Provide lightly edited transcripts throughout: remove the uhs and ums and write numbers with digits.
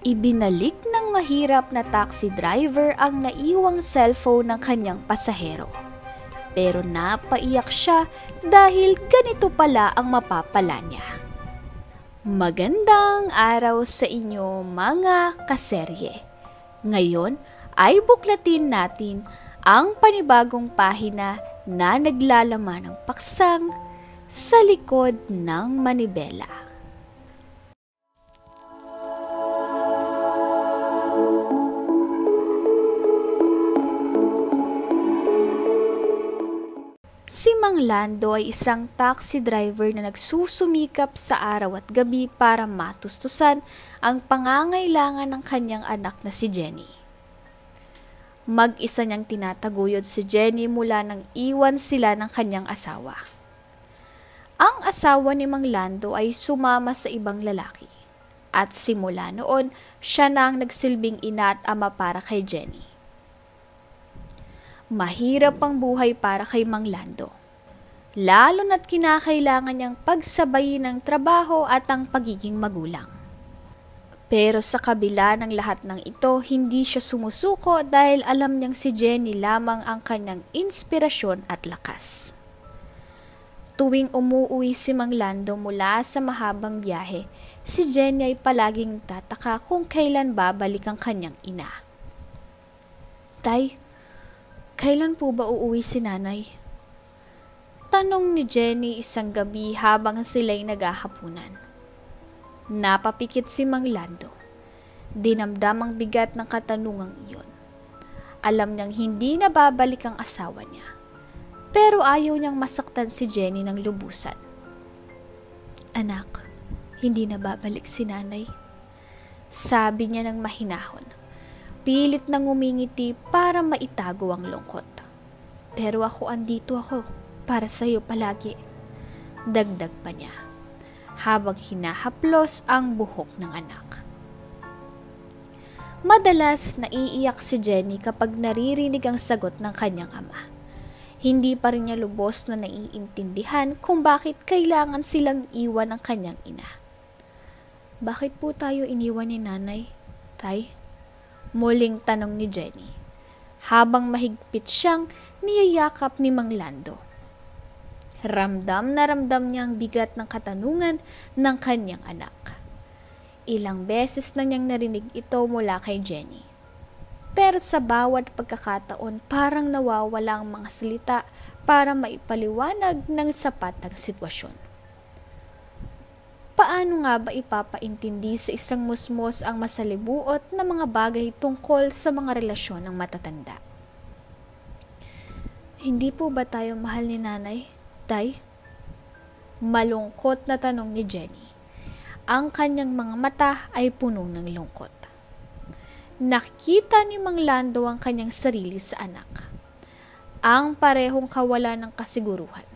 Ibinalik ng mahirap na taxi driver ang naiwang cellphone ng kanyang pasahero. Pero napaiyak siya dahil ganito pala ang mapapala niya. Magandang araw sa inyo mga kaserye. Ngayon ay buklatin natin ang panibagong pahina na naglalaman ng paksang sa likod ng manibela. Si Mang Lando ay isang taxi driver na nagsusumikap sa araw at gabi para matustusan ang pangangailangan ng kanyang anak na si Jenny. Mag-isa niyang tinataguyod si Jenny mula nang iwan sila ng kanyang asawa. Ang asawa ni Mang Lando ay sumama sa ibang lalaki at simula noon siya na ang nagsilbing ina at ama para kay Jenny. Mahirap ang buhay para kay Mang Lando, lalo na't kinakailangan niyang pagsabayin ng trabaho at ang pagiging magulang. Pero sa kabila ng lahat ng ito, hindi siya sumusuko dahil alam niyang si Jenny lamang ang kanyang inspirasyon at lakas. Tuwing umuwi si Mang Lando mula sa mahabang biyahe, si Jenny ay palaging tataka kung kailan babalik ang kanyang ina. "Tay, kailan po ba uuwi si nanay?" Tanong ni Jenny isang gabi habang sila'y naghahapunan. Napapikit si Mang Lando. Dinamdam ang bigat ng katanungang iyon. Alam niyang hindi na babalik ang asawa niya. Pero ayaw niyang masaktan si Jenny ng lubusan. "Anak, hindi na babalik si nanay," sabi niya ng mahinahon. Pilit nang umingiti para maitago ang lungkot. "Pero andito ako para sa iyo palagi," dagdag pa niya, habang hinahaplos ang buhok ng anak. Madalas naiiyak si Jenny kapag naririnig ang sagot ng kanyang ama. Hindi pa rin niya lubos na naiintindihan kung bakit kailangan silang iwan ng kanyang ina. "Bakit po tayo iniwan ni nanay, tay?" muling tanong ni Jenny, habang mahigpit siyang niyayakap ni Mang Lando. Ramdam na ramdam niya ang bigat ng katanungan ng kanyang anak. Ilang beses na niyang narinig ito mula kay Jenny. Pero sa bawat pagkakataon parang nawawala ang mga salita para maipaliwanag ng sapat ang sitwasyon. Paano nga ba ipapaintindi sa isang musmos ang masalimuot na mga bagay tungkol sa mga relasyon ng matatanda? "Hindi po ba tayo mahal ni nanay, tay?" Malungkot na tanong ni Jenny. Ang kanyang mga mata ay puno ng lungkot. Nakita ni Mang Lando ang kanyang sarili sa anak. Ang parehong kawalan ng kasiguruhan.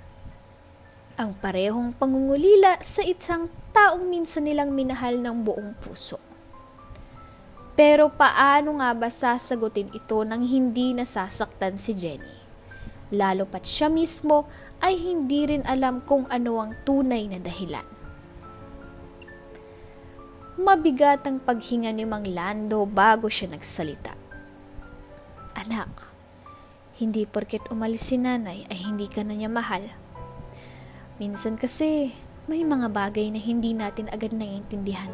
Ang parehong pangungulila sa isang taong minsan nilang minahal ng buong puso. Pero paano nga ba sasagutin ito nang hindi nasasaktan si Jenny? Lalo pat siya mismo ay hindi rin alam kung ano ang tunay na dahilan. Mabigat ang paghinga ni Mang Lando bago siya nagsalita. "Anak, hindi porket umalis si nanay ay hindi ka na niya mahal. Minsan kasi may mga bagay na hindi natin agad naiintindihan.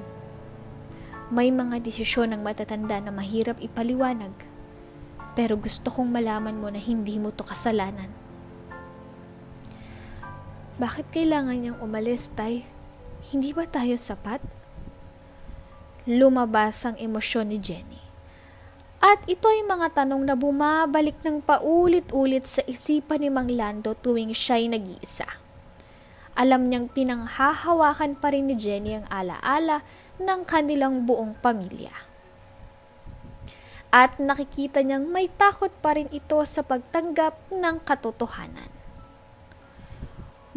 May mga desisyon ng matatanda na mahirap ipaliwanag. Pero gusto kong malaman mo na hindi mo to kasalanan." "Bakit kailangan niyang umalis, tay? Hindi ba tayo sapat?" Lumabas ang emosyon ni Jenny. At ito ay mga tanong na bumabalik ng paulit-ulit sa isipan ni Mang Lando tuwing siya'y nag-iisa. Alam niyang pinanghahawakan pa rin ni Jenny ang alaala ng kanilang buong pamilya. At nakikita niyang may takot pa rin ito sa pagtanggap ng katotohanan.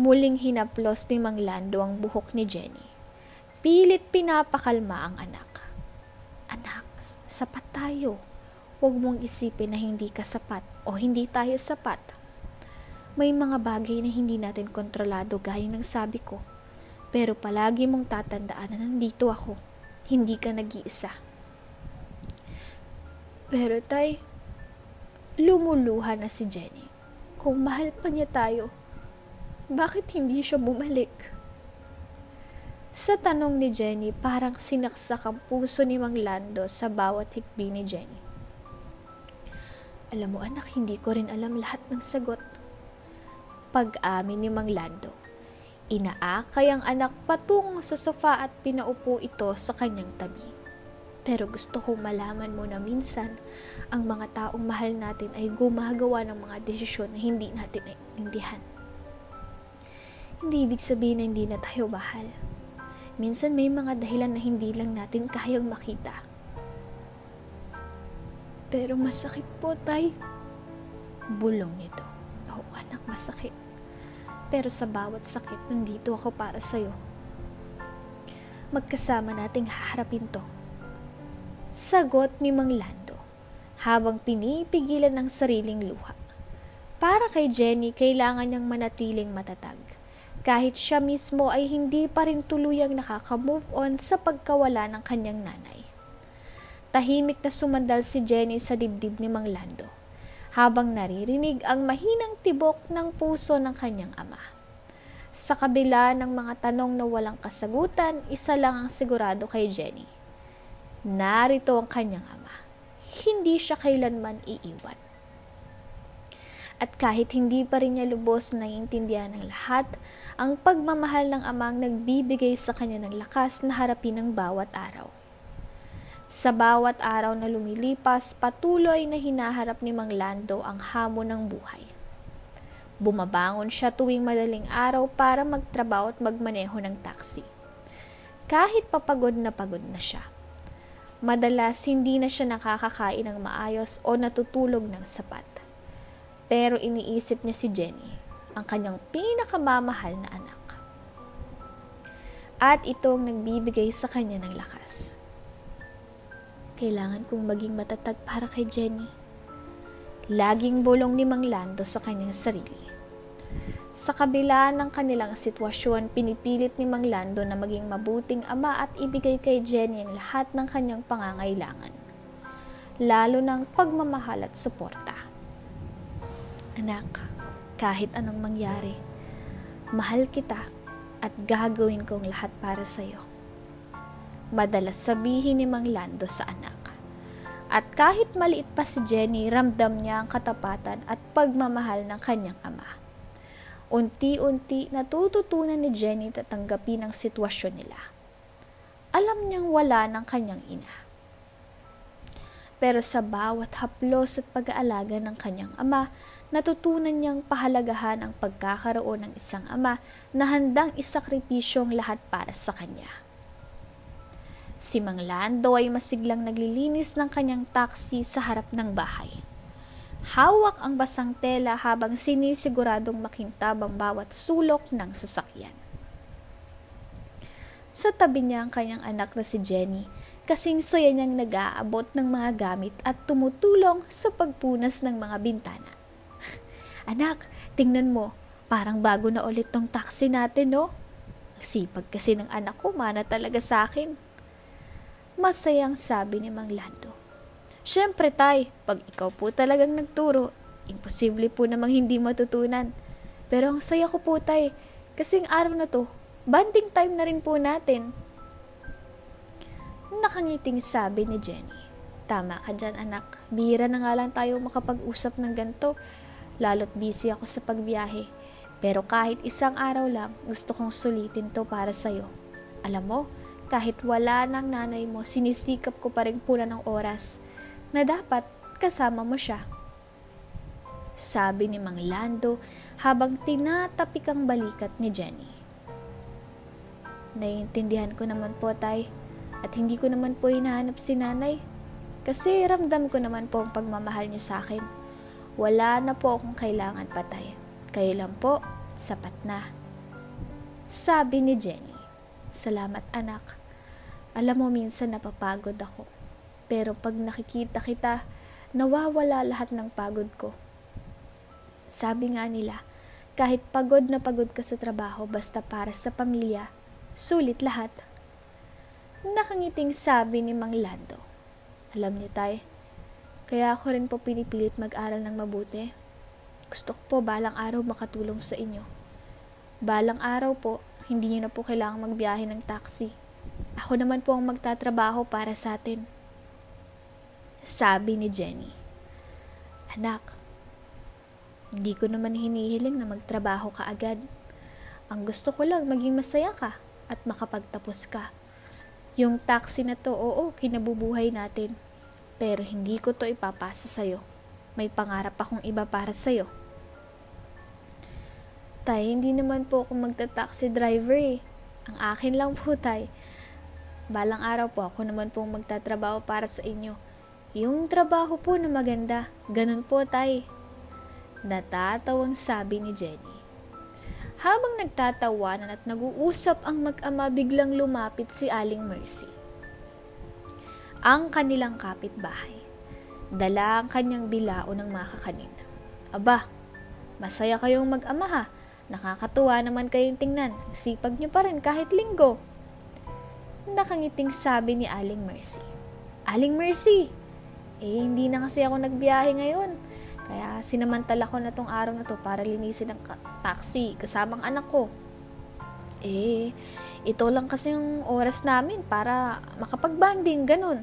Muling hinaplos ni Mang Lando ang buhok ni Jenny. Pilit pinapakalma ang anak. "Anak, sapat tayo. Huwag mong isipin na hindi ka sapat o hindi tayo sapat. May mga bagay na hindi natin kontrolado gaya ng sabi ko. Pero palagi mong tatandaan na nandito ako. Hindi ka nag-iisa." Pero tay, lumuluha na si Jenny. Kung mahal pa niya tayo, bakit hindi siya bumalik? Sa tanong ni Jenny, parang sinaksak ang puso ni Mang Lando sa bawat hikbi ni Jenny. Alam mo anak, hindi ko rin alam lahat ng sagot. Pag-amin ni Mang Lando, inaakay ang anak patungo sa sofa at pinaupo ito sa kanyang tabi. Pero gusto kong malaman mo na minsan, ang mga taong mahal natin ay gumagawa ng mga desisyon na hindi natin naiintindihan. Hindi ibig sabihin na hindi na tayo mahal. Minsan may mga dahilan na hindi lang natin kayang makita. Pero masakit po, tay. Bulong nito. Oo, anak, masakit. Pero sa bawat sakit, nandito ako para sa'yo. Magkasama nating haharapin to. Sagot ni Mang Lando, habang pinipigilan ng sariling luha. Para kay Jenny, kailangan niyang manatiling matatag. Kahit siya mismo ay hindi pa rin tuluyang nakaka-move on sa pagkawala ng kanyang nanay. Tahimik na sumandal si Jenny sa dibdib ni Mang Lando, habang naririnig ang mahinang tibok ng puso ng kanyang ama. Sa kabila ng mga tanong na walang kasagutan, isa lang ang sigurado kay Jenny. Narito ang kanyang ama. Hindi siya kailanman iiwan. At kahit hindi pa rin niya lubos na naiintindihan ng lahat, ang pagmamahal ng amang nagbibigay sa kanya ng lakas na harapin ang bawat araw. Sa bawat araw na lumilipas, patuloy na hinaharap ni Mang Lando ang hamon ng buhay. Bumabangon siya tuwing madaling araw para magtrabaho at magmaneho ng taxi. Kahit pagod na siya. Madalas hindi na siya nakakakain ng maayos o natutulog ng sapat. Pero iniisip niya si Jenny, ang kanyang pinakamamahal na anak. At ito ang nagbibigay sa kanya ng lakas. Kailangan kong maging matatag para kay Jenny. Laging bulong ni Mang Lando sa kanyang sarili. Sa kabila ng kanilang sitwasyon, pinipilit ni Mang Lando na maging mabuting ama at ibigay kay Jenny ang lahat ng kanyang pangangailangan, lalo ng pagmamahal at suporta. Anak, kahit anong mangyari, mahal kita at gagawin kong lahat para sa iyo. Madalas sabihin ni Mang Lando sa anak. At kahit maliit pa si Jenny, ramdam niya ang katapatan at pagmamahal ng kanyang ama. Unti-unti natututunan ni Jenny na tanggapin ang sitwasyon nila. Alam niyang wala ng kanyang ina. Pero sa bawat haplos at pag-aalaga ng kanyang ama, natutunan niyang pahalagahan ang pagkakaroon ng isang ama na handang isakripisyong lahat para sa kanya. Si Mang Lando ay masiglang naglilinis ng kanyang taxi sa harap ng bahay. Hawak ang basang tela habang sinisiguradong makintab ang bawat sulok ng sasakyan. Sa tabi niya ang kanyang anak na si Jenny, kasing saya niyang nag-aabot ng mga gamit at tumutulong sa pagpunas ng mga bintana. Anak, tingnan mo, parang bago na ulit tong taxi natin, no? Sipag kasi ng anak ko, mana talaga sa akin. Masayang sabi ni Mang Lando. Siyempre tay, pag ikaw po talagang nagturo, imposible po namang hindi matutunan. Pero ang saya ko po tay, kasing araw na to, bonding time na rin po natin. Nakangiting sabi ni Jenny. Tama ka dyan anak, bihira na nga lang tayo makapag-usap ng ganito, lalo't busy ako sa pagbiyahe. Pero kahit isang araw lang, gusto kong sulitin to para sa'yo. Alam mo, kahit wala ng nanay mo, sinisikap ko pa rin puna ng oras na dapat kasama mo siya. Sabi ni Mang Lando habang tinatapik ang balikat ni Jenny. Naiintindihan ko naman po tay, at hindi ko naman po hinahanap si nanay. Kasi ramdam ko naman po ang pagmamahal niyo sa akin. Wala na po akong kailangan patay. Kayo lang po, sapat na. Sabi ni Jenny. Salamat anak. Alam mo minsan napapagod ako. Pero pag nakikita kita, nawawala lahat ng pagod ko. Sabi nga nila, kahit pagod na pagod ka sa trabaho basta para sa pamilya, sulit lahat. Nakangiting sabi ni Mang Lando. Alam niyo tay, Kaya ako rin po pinipilit mag-aral ng mabuti. Gusto ko po balang araw makatulong sa inyo. Balang araw po, hindi niyo na po kailangang magbiyahe ng taxi. Ako naman po ang magtatrabaho para sa atin. Sabi ni Jenny. Anak, hindi ko naman hinihiling na magtrabaho ka agad. Ang gusto ko lang maging masaya ka at makapagtapos ka. Yung taxi na to, oo, kinabubuhay natin. Pero hindi ko to ipapasa sa'yo. May pangarap akong iba para sa'yo. Tay, hindi naman po ako magta-taxi driver eh. Ang akin lang po, tay. Balang araw po ako naman po magtatrabaho para sa inyo. Yung trabaho po na maganda. Ganun po, tay. Natatawang sabi ni Jenny. Habang nagtatawanan at nag-uusap ang mag-ama, biglang lumapit si Aling Mercy, ang kanilang kapitbahay. Dala ang kanyang bilao ng mga kakanin. Aba, masaya kayong mag-ama ha. Nakakatuwa naman kayong tingnan. Sipag niyo pa rin kahit linggo. Nakangiting sabi ni Aling Mercy. Aling Mercy, hindi na kasi ako nagbiyahe ngayon. Kaya sinamantala ko na tong araw na to para linisin ang taxi kasamang anak ko. Ito lang kasi yung oras namin para makapag-banding, ganun.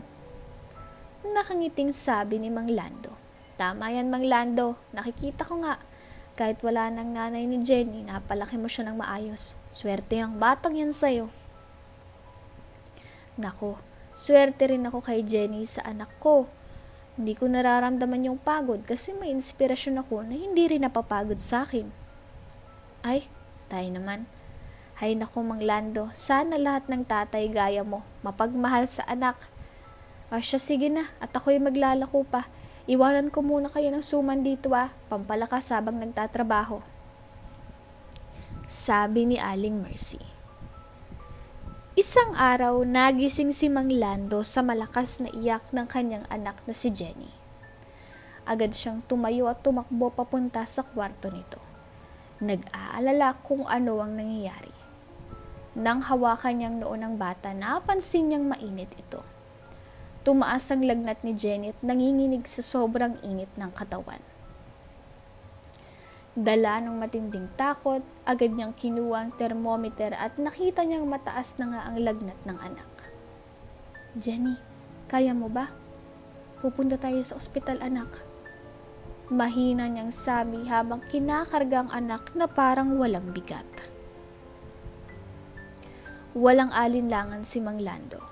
Nakangiting sabi ni Mang Lando. Tama yan, Mang Lando. Nakikita ko nga. Kahit wala nang nanay ni Jenny, napalaki mo siya ng maayos. Swerte ang batang yan sa'yo. Nako, swerte rin ako kay Jenny sa anak ko. Hindi ko nararamdaman yung pagod kasi may inspirasyon ako na hindi rin napapagod sa akin. Ay, tayo naman. Hay nako, Mang Lando, sana lahat ng tatay gaya mo, mapagmahal sa anak. Siya, sige na, at ako'y maglalako pa. Iwanan ko muna kayo ng suman dito pampalakas habang nagtatrabaho. Sabi ni Aling Mercy. Isang araw, nagising si Mang Lando sa malakas na iyak ng kanyang anak na si Jenny. Agad siyang tumayo at tumakbo papunta sa kwarto nito. Nag-aalala kung ano ang nangyayari. Nang hawakan niyang noo ng bata, napansin niyang mainit ito. Tumaas ang lagnat ni Jenny at nanginginig sa sobrang init ng katawan. Dala ng matinding takot, agad niyang kinuha ang thermometer at nakita niyang mataas na nga ang lagnat ng anak. Jenny, kaya mo ba? Pupunta tayo sa ospital, anak. Mahina niyang sabi habang kinakarga ang anak na parang walang bigat. Walang alinlangan si Mang Lando.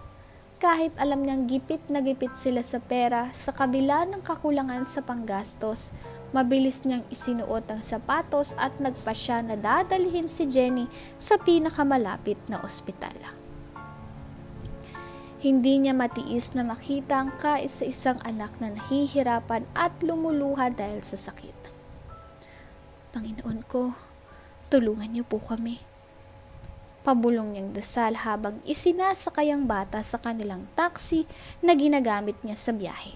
Kahit alam niyang gipit na gipit sila sa pera, sa kabila ng kakulangan sa panggastos, mabilis niyang isinuot ang sapatos at nagpasya na dadalhin si Jenny sa pinakamalapit na ospital. Hindi niya matiis na makita ang kaisa-isang anak na nahihirapan at lumuluha dahil sa sakit. Panginoon ko, tulungan niyo po kami. Pabulong niyang dasal habang isinasakay ang bata sa kanilang taxi na ginagamit niya sa biyahe.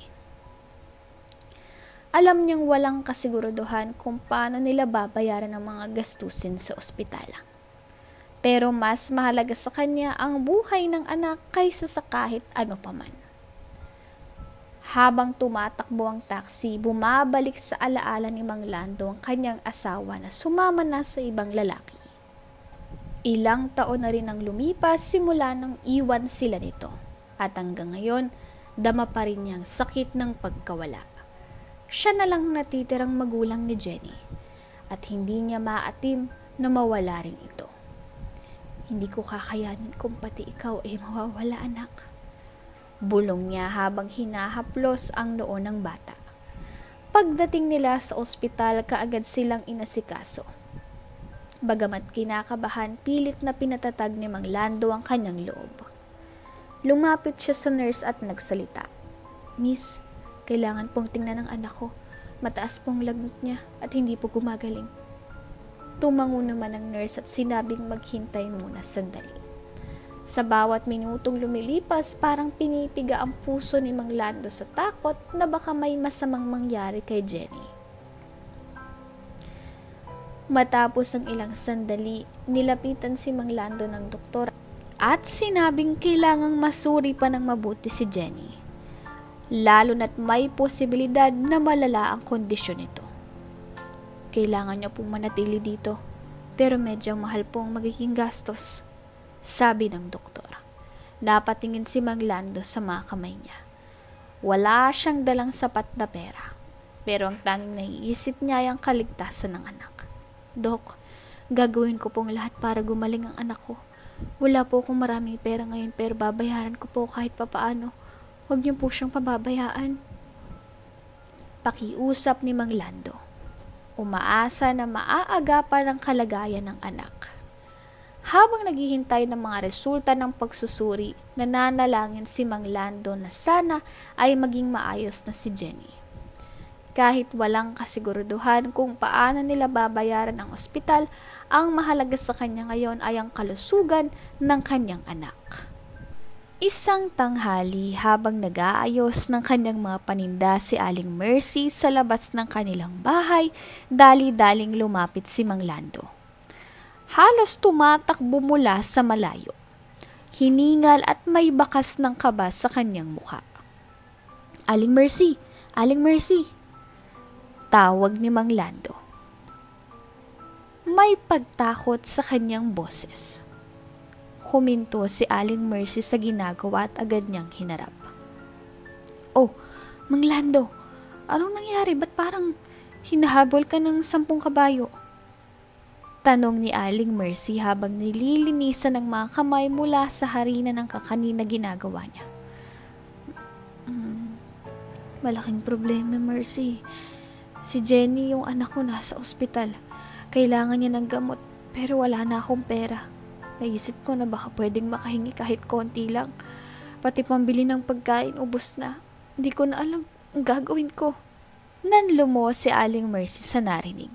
Alam niyang walang kasiguraduhan kung paano nila babayaran ang mga gastusin sa ospital. Pero mas mahalaga sa kanya ang buhay ng anak kaysa sa kahit ano paman. Habang tumatakbo ang taxi, bumabalik sa alaala ni Mang Lando ang kanyang asawa na sumama na sa ibang lalaki. Ilang taon na rin ang lumipas simula nang iwan sila nito. At hanggang ngayon, dama pa rin niyang sakit ng pagkawala. Siya na lang natitirang magulang ni Jenny. At hindi niya maatim na mawala rin ito. Hindi ko kakayanin kung pati ikaw ay mawawala, anak. Bulong niya habang hinahaplos ang noo ng bata. Pagdating nila sa ospital, kaagad silang inasikaso. Bagamat kinakabahan, pilit na pinatatag ni Mang Lando ang kanyang loob. Lumapit siya sa nurse at nagsalita. Miss, kailangan pong tingnan ng anak ko. Mataas pong lagnat niya at hindi po gumagaling. Tumango naman ang nurse at sinabing maghintay muna sandali. Sa bawat minutong lumilipas, parang pinipiga ang puso ni Mang Lando sa takot na baka may masamang mangyari kay Jenny. Matapos ang ilang sandali, nilapitan si Mang Lando ng doktor at sinabing kailangang masuri pa ng mabuti si Jenny. lalo na't may posibilidad na malala ang kondisyon nito. Kailangan niyo pong manatili dito, pero medyo mahal po ang magiging gastos, sabi ng doktor. Napatingin si Mang Lando sa mga kamay niya. Wala siyang dalang sapat na pera, pero ang tanging naiisip niya ay ang kaligtasan ng anak. Dok, gagawin ko pong lahat para gumaling ang anak ko. Wala po akong maraming pera ngayon, pero babayaran ko po kahit papaano. Huwag niyo po siyang pababayaan. Pakiusap ni Mang Lando. Umaasa na maaagapan ang kalagayan ng anak. Habang naghihintay ng mga resulta ng pagsusuri, nananalangin si Mang Lando na sana ay maging maayos na si Jenny. Kahit walang kasiguraduhan kung paano nila babayaran ang ospital, ang mahalaga sa kanya ngayon ay ang kalusugan ng kanyang anak. Isang tanghali habang nag-aayos ng kanyang mga paninda si Aling Mercy sa labas ng kanilang bahay, dali-daling lumapit si Mang Lando. Halos tumatakbo mula sa malayo. Hiningal at may bakas ng kaba sa kanyang mukha. Aling Mercy! Aling Mercy! Tawag ni Mang Lando. May pagtakot sa kanyang boses. Huminto si Aling Mercy sa ginagawa at agad niyang hinarap. Oh, Mang Lando, anong nangyari? Ba't parang hinahabol ka ng 10 kabayo? Tanong ni Aling Mercy habang nililinisan ng mga kamay mula sa harina ng kakanina ginagawa niya. Malaking problema, Mercy. Si Jenny, yung anak ko, nasa ospital. Kailangan niya ng gamot, pero wala na akong pera. Naisip ko na baka pwedeng makahingi kahit konti lang. Pati pambili ng pagkain, ubos na. Hindi ko na alam ang gagawin ko. Nanlumo si Aling Mercy sa narinig.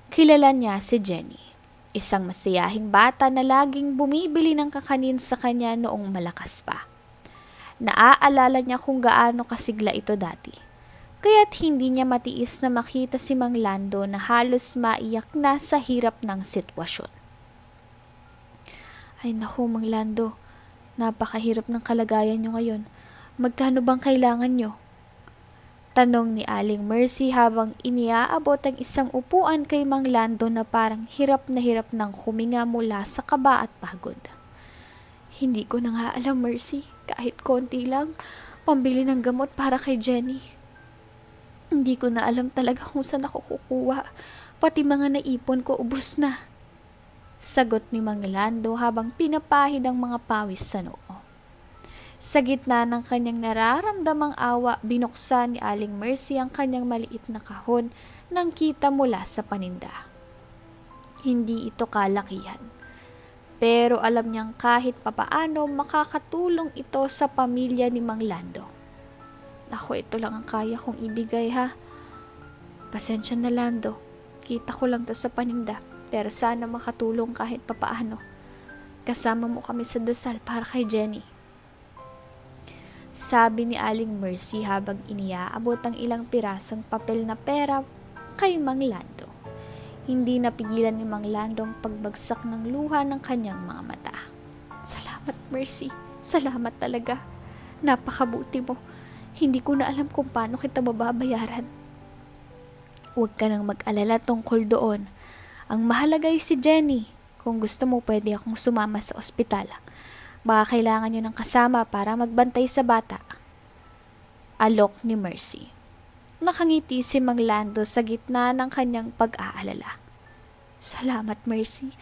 Kilala niya si Jenny, isang masayahing bata na laging bumibili ng kakanin sa kanya noong malakas pa. Naaalala niya kung gaano kasigla ito dati. Kaya't hindi niya matiis na makita si Mang Lando na halos maiyak na sa hirap ng sitwasyon. Ay naku, Mang Lando, napakahirap ng kalagayan niyo ngayon. Magkano bang kailangan niyo? Tanong ni Aling Mercy habang iniaabot ang isang upuan kay Mang Lando na parang hirap ng huminga mula sa kaba at pagod. Hindi ko na nga alam, Mercy. Kahit konti lang, pambili ng gamot para kay Jenny. Hindi ko na alam talaga kung saan ako kukuha. Pati mga naipon ko, ubos na. Sagot ni Mang Lando habang pinapahid ang mga pawis sa noo. Sa gitna ng kanyang nararamdamang awa, binuksan ni Aling Mercy ang kanyang maliit na kahon nang kita mula sa paninda. Hindi ito kalakihan, pero alam niyang kahit papaano makakatulong ito sa pamilya ni Mang Lando. Ako, ito lang ang kaya kong ibigay, ha. Pasensya na, Lando. Kita ko lang to sa paninda, pero sana makatulong kahit papaano. Kasama mo kami sa dasal para kay Jenny. Sabi ni Aling Mercy habang iniaabot ang ilang pirasong papel na pera kay Mang Lando. Hindi napigilan ni Mang Lando ang pagbagsak ng luha ng kanyang mga mata. Salamat, Mercy. Salamat talaga. Napakabuti mo. Hindi ko na alam kung paano kita mababayaran. Huwag ka nang mag-alala tungkol doon. Ang mahalaga ay si Jenny. Kung gusto mo, pwede akong sumama sa ospital. Baka kailangan nyo ng kasama para magbantay sa bata. Alok ni Mercy. Nakangiti si Mang Lando sa gitna ng kanyang pag-aalala. Salamat, Mercy.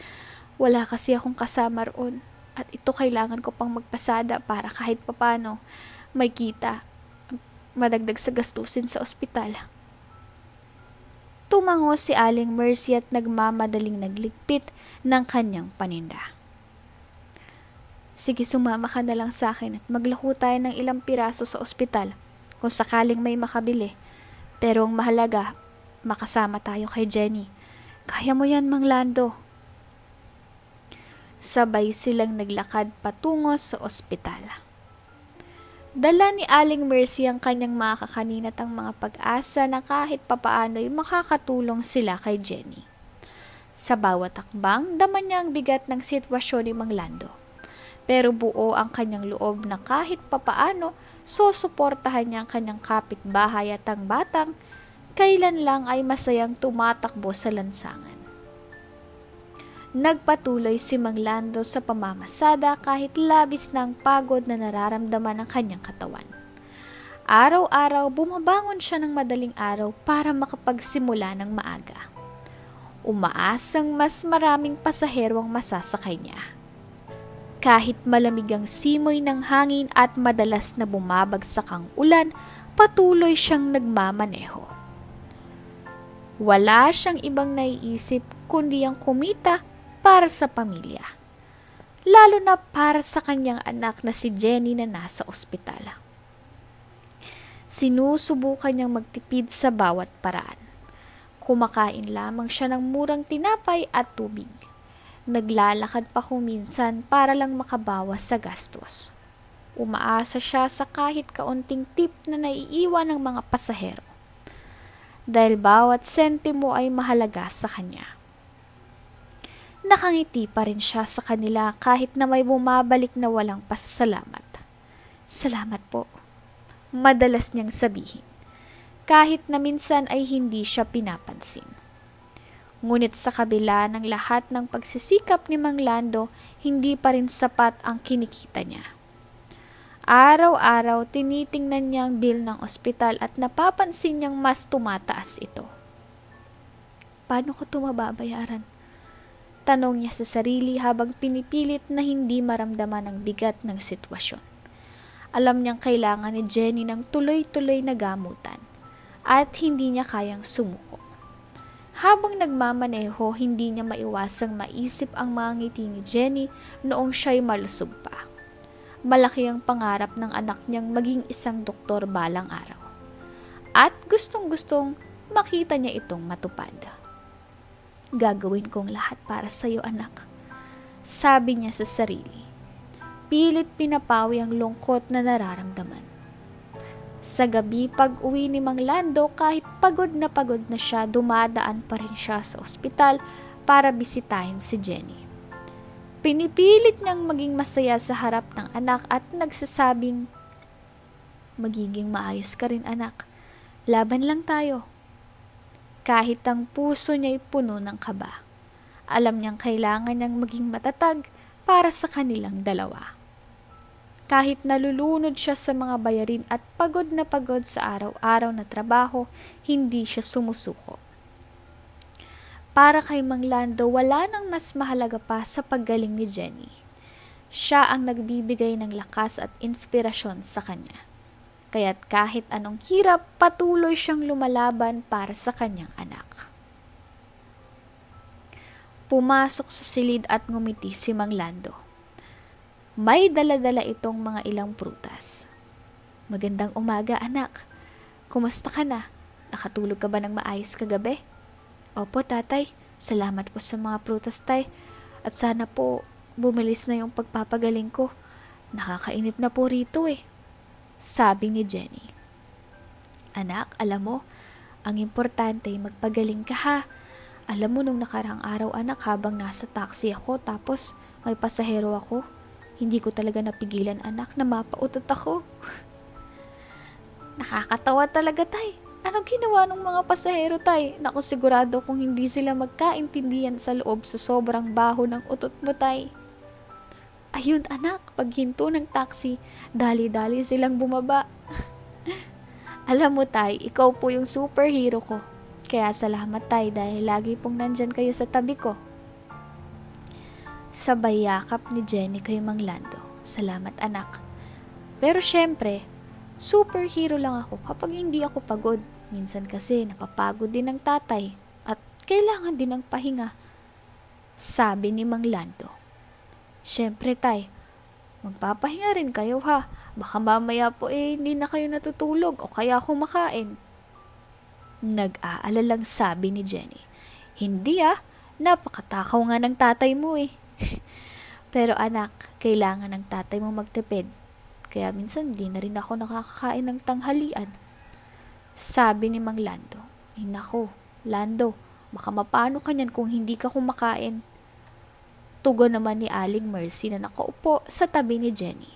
Wala kasi akong kasama roon. At ito kailangan ko pang magpasada para kahit papano may kita. Madagdag sa gastusin sa ospital. Tumango si Aling Mercy at nagmamadaling nagligpit ng kanyang paninda. Sige, sumama ka na lang sa akin at maglako tayo ng ilang piraso sa ospital kung sakaling may makabili. Pero ang mahalaga, makasama tayo kay Jenny. Kaya mo yan, Mang Lando. Sabay silang naglakad patungo sa ospital. Dala ni Aling Mercy ang kanyang mga kakanin at ang mga pag-asa na kahit papaano'y makakatulong sila kay Jenny. Sa bawat akbang, daman niya ang bigat ng sitwasyon ni Mang Lando. Pero buo ang kanyang loob na kahit papaano, susuportahan niya ang kanyang kapitbahay at ang batang kailan lang ay masayang tumatakbo sa lansangan. Nagpatuloy si Mang Lando sa pamamasada kahit labis na ang pagod na nararamdaman ng kanyang katawan. Araw-araw bumabangon siya ng madaling araw para makapagsimula ng maaga. Umaasang mas maraming pasahero ang masasakay niya. Kahit malamig ang simoy ng hangin at madalas na bumabagsak ang ulan, patuloy siyang nagmamaneho. Wala siyang ibang naiisip kundi ang kumita para sa pamilya. Lalo na para sa kanyang anak na si Jenny na nasa ospital. Sinusubukan niyang magtipid sa bawat paraan. Kumakain lamang siya ng murang tinapay at tubig. Naglalakad pa kuminsan para lang makabawas sa gastos. Umaasa siya sa kahit kaunting tip na naiiwan ng mga pasahero. Dahil bawat sentimo ay mahalaga sa kanya. Nakangiti pa rin siya sa kanila kahit na may bumabalik na walang pasasalamat. Salamat po. Madalas niyang sabihin. Kahit na minsan ay hindi siya pinapansin. Ngunit sa kabila ng lahat ng pagsisikap ni Mang Lando, hindi pa rin sapat ang kinikita niya. Araw-araw tinitingnan niya ang bill ng ospital at napapansin niyang mas tumataas ito. Paano ko ito mababayaran? Tanong niya sa sarili habang pinipilit na hindi maramdaman ang bigat ng sitwasyon. Alam niyang kailangan ni Jenny ng tuloy-tuloy na gamutan at hindi niya kayang sumuko. Habang nagmamaneho, hindi niya maiwasang maisip ang mga ngiti ni Jenny noong siya'y malusog pa. Malaki ang pangarap ng anak niyang maging isang doktor balang araw. At gustong-gustong makita niya itong matupad. Gagawin kong lahat para sa iyo, anak. Sabi niya sa sarili. Pilit pinapawi ang lungkot na nararamdaman. Sa gabi pag-uwi ni Mang Lando, kahit pagod na siya, dumadaan pa rin siya sa ospital para bisitahin si Jenny. Pinipilit niyang maging masaya sa harap ng anak at nagsasabing, magiging maayos ka rin, anak. Laban lang tayo. Kahit ang puso niya'y puno ng kaba. Alam niyang kailangan niyang maging matatag para sa kanilang dalawa. Kahit nalulunod siya sa mga bayarin at pagod sa araw-araw na trabaho, hindi siya sumusuko. Para kay Mang Lando, wala nang mas mahalaga pa sa paggaling ni Jenny. Siya ang nagbibigay ng lakas at inspirasyon sa kanya. Kaya't kahit anong hirap, patuloy siyang lumalaban para sa kanyang anak. Pumasok sa silid at ngumiti si Mang Lando. May dala-dala itong mga ilang prutas. Magandang umaga, anak. Kumusta ka na? Nakatulog ka ba ng maayos kagabi? Opo, tatay. Salamat po sa mga prutas, tay. At sana po bumilis na yung pagpapagaling ko. Nakakainip na po rito eh. Sabi ni Jenny. Anak, alam mo, ang importante ay magpagaling ka ha. Alam mo nung nakarang araw, anak, habang nasa taxi ako tapos may pasahero ako, hindi ko talaga napigilan, anak, na mapautot ako. Nakakatawa talaga, tay. Anong ginawa ng mga pasahero, tay? Naku, sigurado kung hindi sila magkaintindihan sa loob sa sobrang baho ng utot mo, tay. Ayun, anak, paghinto ng taxi, dali-dali silang bumaba. Alam mo, tay, ikaw po yung superhero ko. Kaya salamat, tay, dahil lagi pong nandyan kayo sa tabi ko. Sabay yakap ni Jenny kay Mang Lando. Salamat, anak. Pero syempre, superhero lang ako kapag hindi ako pagod. Minsan kasi napapagod din ng tatay at kailangan din ng pahinga. Sabi ni Mang Lando. Syempre, tay, magpapahinga rin kayo ha. Baka mamaya po hindi na kayo natutulog o kaya kumakain. Nag-aalalang sabi ni Jenny. Hindi napakatakaw nga ng tatay mo eh. Pero anak, kailangan ng tatay mo magtipid. Kaya minsan di na rin ako nakakakain ng tanghalian. Sabi ni Mang Lando. Nako, Lando, baka mapano ka niyan kung hindi ka kumakain. Tugon naman ni Aling Mercy na nakaupo sa tabi ni Jenny.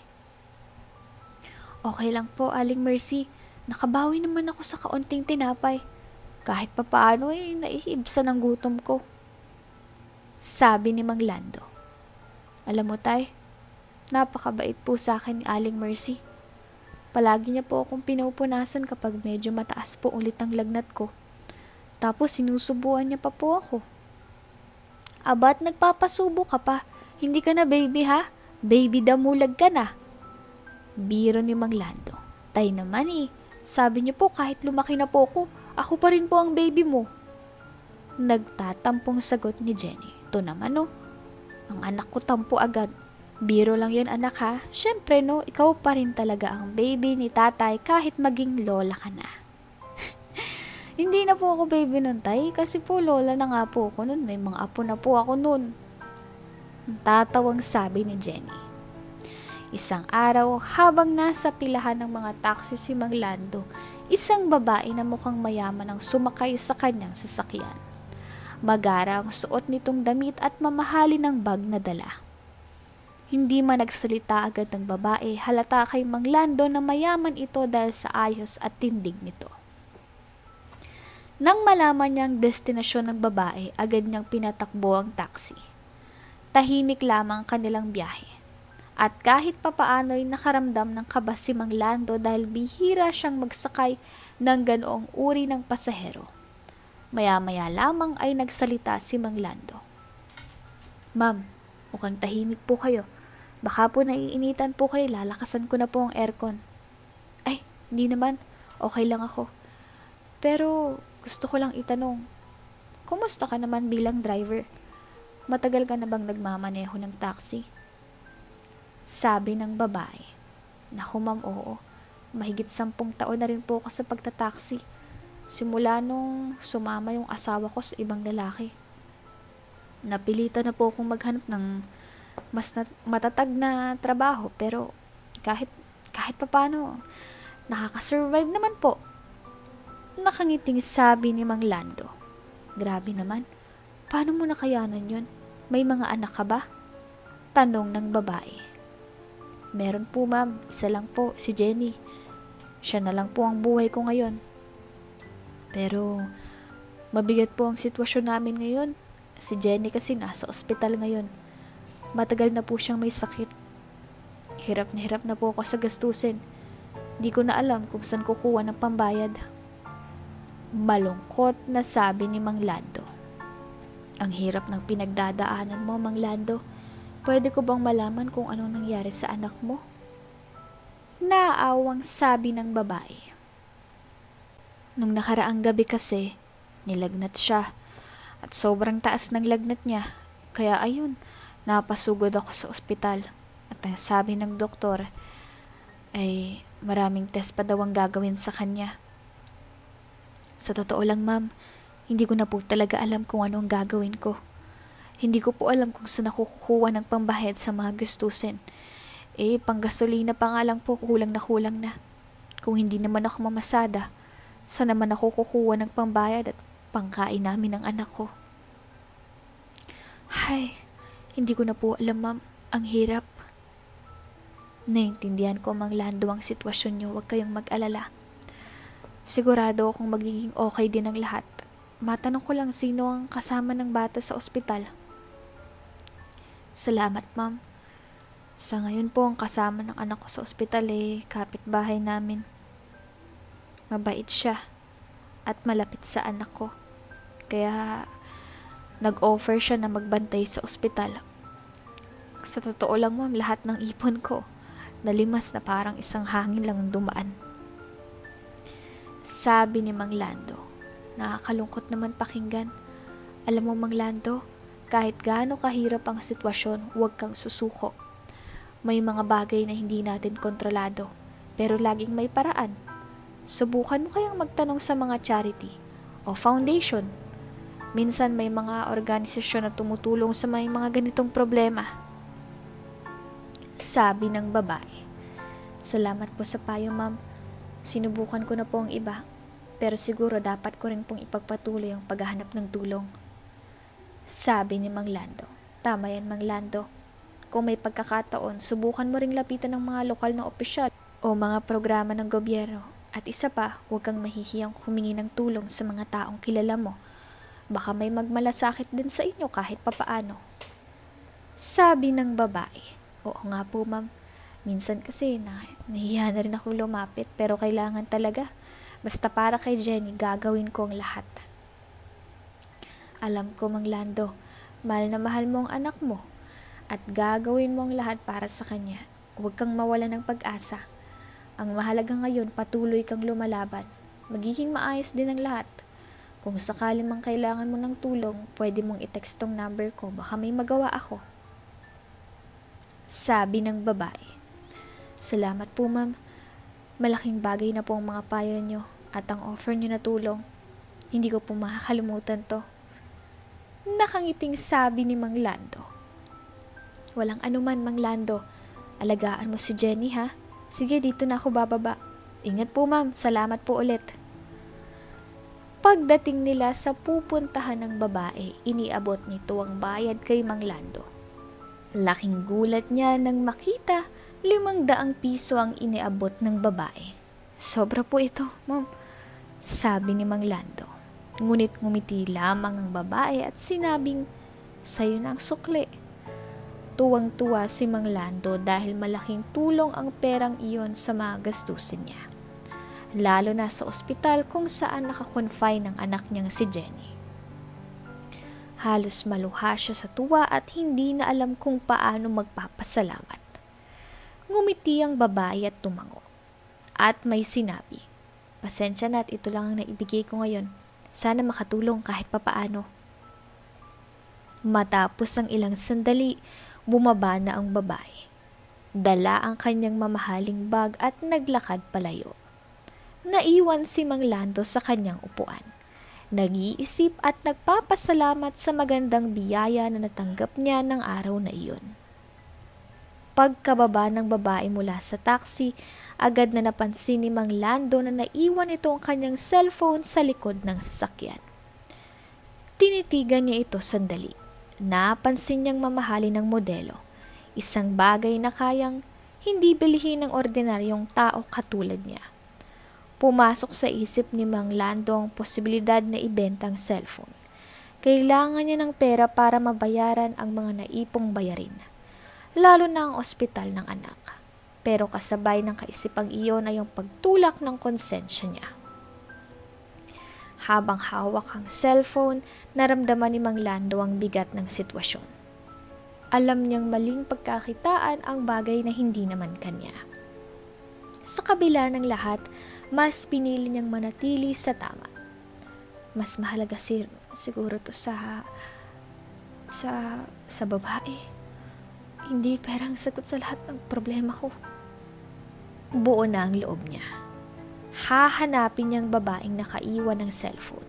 Okay lang po, Aling Mercy. Nakabawi naman ako sa kaunting tinapay. Kahit papaano naiibsan ang gutom ko. Sabi ni Mang Lando. Alam mo tay, napakabait po sa akin ni Aling Mercy. Palagi niya po akong pinupunasan kapag medyo mataas po ulit ang lagnat ko. Tapos sinusubuan niya pa po ako. Abat nagpapasubo ka pa. Hindi ka na baby ha? Baby damulag ka na. Biro ni Mang Lando. Tay naman sabi niyo po kahit lumaki na po ako pa rin po ang baby mo. Nagtatampong sagot ni Jenny. Ito naman ang anak ko tampo agad. Biro lang yun anak ha. Syempre ikaw pa rin talaga ang baby ni tatay kahit maging lola ka na. Hindi na po ako baby nun tay kasi po lola na nga po ako nun. May mga apo na po ako nun. Tatawang sabi ni Jenny. Isang araw habang nasa pilahan ng mga taxi si Mang Lando, isang babae na mukhang mayaman ang sumakay sa kanyang sasakyan. Magara ang suot nitong damit at mamahalin ang bag na dala. Hindi man nagsalita agad ng babae, halata kay Mang Lando na mayaman ito dahil sa ayos at tindig nito. Nang malaman niya ang destinasyon ng babae, agad niyang pinatakbo ang taxi. Tahimik lamang kanilang biyahe. At kahit papaano'y nakaramdam ng kaba si Mang Lando dahil bihira siyang magsakay ng ganoong uri ng pasahero. Maya-maya lamang ay nagsalita si Mang Lando. Ma'am, mukhang tahimik po kayo. Baka po naiinitan po kayo, lalakasan ko na po ang aircon. Ay, hindi naman. Okay lang ako. Pero gusto ko lang itanong, kumusta ka naman bilang driver? Matagal ka na bang nagmamaneho ng taxi? Sabi ng babae. Naku ma'am, oo. Mahigit 10 taon na rin po ako sa pagtataksi. Simula nung sumama yung asawa ko sa ibang lalaki. Napilitan na po akong maghanap ng mas matatag na trabaho pero kahit papano nakakasurvive naman po. Nakangiting sabi ni Mang Lando. Grabe naman. Paano mo nakayanan yun? May mga anak ka ba? Tanong ng babae. Meron po ma'am, isa lang po, si Jenny. Siya na lang po ang buhay ko ngayon. Pero mabigat po ang sitwasyon namin ngayon. Si Jenny kasi nasa ospital ngayon. Matagal na po siyang may sakit. Hirap na po ako sa gastusin. Di ko na alam kung saan kukuha ng pambayad. Malungkot na sabi ni Mang Lando. Ang hirap ng pinagdadaanan mo, Mang Lando. Pwede ko bang malaman kung anong nangyari sa anak mo? Naaawang sabi ng babae. Nung nakaraang gabi kasi, nilagnat siya. At sobrang taas ng lagnat niya. Kaya ayun, napasugod ako sa ospital. At ang sabi ng doktor ay maraming test pa daw ang gagawin sa kanya. Sa totoo lang ma'am, hindi ko na po talaga alam kung ano ang gagawin ko. Hindi ko po alam kung saan ako kukuha ng pambayad sa mga gastusin. Panggasolina pa nga lang po kulang na. Kung hindi naman ako mamasada, saan naman ako kukuha ng pambayad at pangkain namin ng anak ko? Hay, hindi ko na po alam ma'am, ang hirap. Naintindihan ko Mang Lando ang sitwasyon niyo, huwag kayong mag-alala. Sigurado akong magiging okay din ang lahat. Matanong ko lang sino ang kasama ng bata sa ospital. Salamat ma'am. Sa ngayon po ang kasama ng anak ko sa ospital kapitbahay namin. Mabait siya at malapit sa anak ko. Kaya nag-offer siya na magbantay sa ospital. Sa totoo lang ma'am, lahat ng ipon ko nalimas na parang isang hangin lang ang dumaan. Sabi ni Mang Lando. Nakakalungkot naman pakinggan. Alam mo Mang Lando, kahit gaano kahirap ang sitwasyon, huwag kang susuko. May mga bagay na hindi natin kontrolado, pero laging may paraan. Subukan mo kayang magtanong sa mga charity o foundation. Minsan may mga organisasyon na tumutulong sa may mga ganitong problema. Sabi ng babae. Salamat po sa payo ma'am. Sinubukan ko na po ang iba, pero siguro dapat ko rin pong ipagpatuloy ang paghahanap ng tulong. Sabi ni Mang Lando. Tama yan, Mang Lando. Kung may pagkakataon, subukan mo ring lapitan ng mga lokal na opisyal o mga programa ng gobyerno. At isa pa, huwag kang mahihiyang humingi ng tulong sa mga taong kilala mo. Baka may magmalasakit din sa inyo kahit papaano. Sabi ng babae. Oo nga po, ma'am. Minsan kasi nahihiya na rin ako lumapit pero kailangan talaga. Basta para kay Jenny, gagawin ko ang lahat. Alam ko, Mang Lando, mahal na mahal mo ang anak mo at gagawin mo ang lahat para sa kanya. Huwag kang mawala ng pag-asa. Ang mahalaga ngayon, patuloy kang lumalaban. Magiging maayos din ang lahat. Kung sakali mang kailangan mo ng tulong, pwede mong i-text tong number ko. Baka may magawa ako. Sabi ng babae. Salamat po, ma'am. Malaking bagay na po ang mga payo nyo at ang offer nyo na tulong. Hindi ko po makakalimutan to. Nakangiting sabi ni Mang Lando. Walang anuman, Mang Lando. Alagaan mo si Jenny, ha? Sige, dito na ako bababa. Ingat po, ma'am. Salamat po ulit. Pagdating nila sa pupuntahan ng babae, iniabot nito ang bayad kay Mang Lando. Laking gulat niya nang makita 500 piso ang iniabot ng babae. Sobra po ito, ma'am. Sabi ni Mang Lando. Ngunit ngumiti lamang ang babae at sinabing, sayo na ang sukli. Tuwang-tuwa si Mang Lando dahil malaking tulong ang perang iyon sa mga gastusin niya. Lalo na sa ospital kung saan nakakonfine ang anak niyang si Jenny. Halos maluha siya sa tuwa at hindi na alam kung paano magpapasalamat. Ngumiti ang babae at tumango. At may sinabi, pasensya na at ito lang ang naibigay ko ngayon. Sana makatulong kahit papaano. Matapos ang ilang sandali, bumaba na ang babae. Dala ang kanyang mamahaling bag at naglakad palayo. Naiwan si Mang Lando sa kanyang upuan. Nag-iisip at nagpapasalamat sa magandang biyaya na natanggap niya ng araw na iyon. Pagkababa ng babae mula sa taxi, agad na napansin ni Mang Lando na naiwan ito ang kanyang cellphone sa likod ng sasakyan. Tinitigan niya ito sandali. Napansin niyang mamahalin ng modelo. Isang bagay na kayang hindi bilhin ng ordinaryong tao katulad niya. Pumasok sa isip ni Mang Lando ang posibilidad na ibenta ang cellphone. Kailangan niya ng pera para mabayaran ang mga naipong bayarin, lalo na ang ospital ng anak. Pero kasabay ng kaisipang iyon ay ang pagtulak ng konsensya niya. Habang hawak ang cellphone, naramdaman ni Mang Lando ang bigat ng sitwasyon. Alam niyang maling pagkakitaan ang bagay na hindi naman kanya. Sa kabila ng lahat, mas pinili niyang manatili sa tama. Mas mahalaga siguro to sa babae. Hindi perang sagot sa lahat ng problema ko. Buo na ang loob niya. Hahanapin niyang babaeng nakaiwan ng cellphone.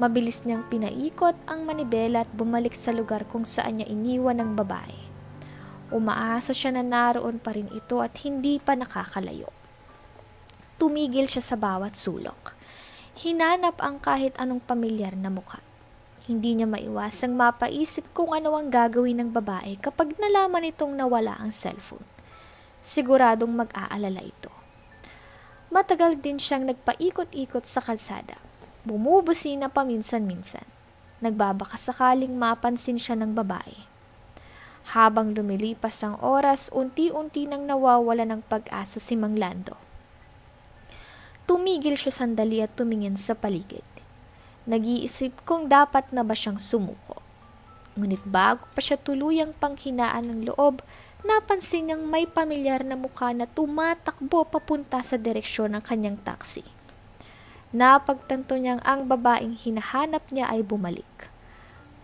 Mabilis niyang pinaikot ang manibela at bumalik sa lugar kung saan niya iniwan ang babae. Umaasa siya na naroon pa rin ito at hindi pa nakakalayo. Tumigil siya sa bawat sulok. Hinanap ang kahit anong pamilyar na mukha. Hindi niya maiwasang mapaisip kung ano ang gagawin ng babae kapag nalaman itong nawala ang cellphone. Siguradong mag-aalala ito. Matagal din siyang nagpaikot-ikot sa kalsada. Bumubusina paminsan-minsan. Nagbabaka sakaling mapansin siya ng babae. Habang lumilipas ang oras, unti-unti nang nawawala ng pag-asa si Mang Lando. Tumigil siya sandali at tumingin sa paligid. Nag-iisip kung dapat na ba siyang sumuko. Ngunit bago pa siya tuluyang panghinaan ng loob, napansin niyang may pamilyar na mukha na tumatakbo papunta sa direksyon ng kanyang taxi. Napagtanto niyang ang babaeng hinahanap niya ay bumalik.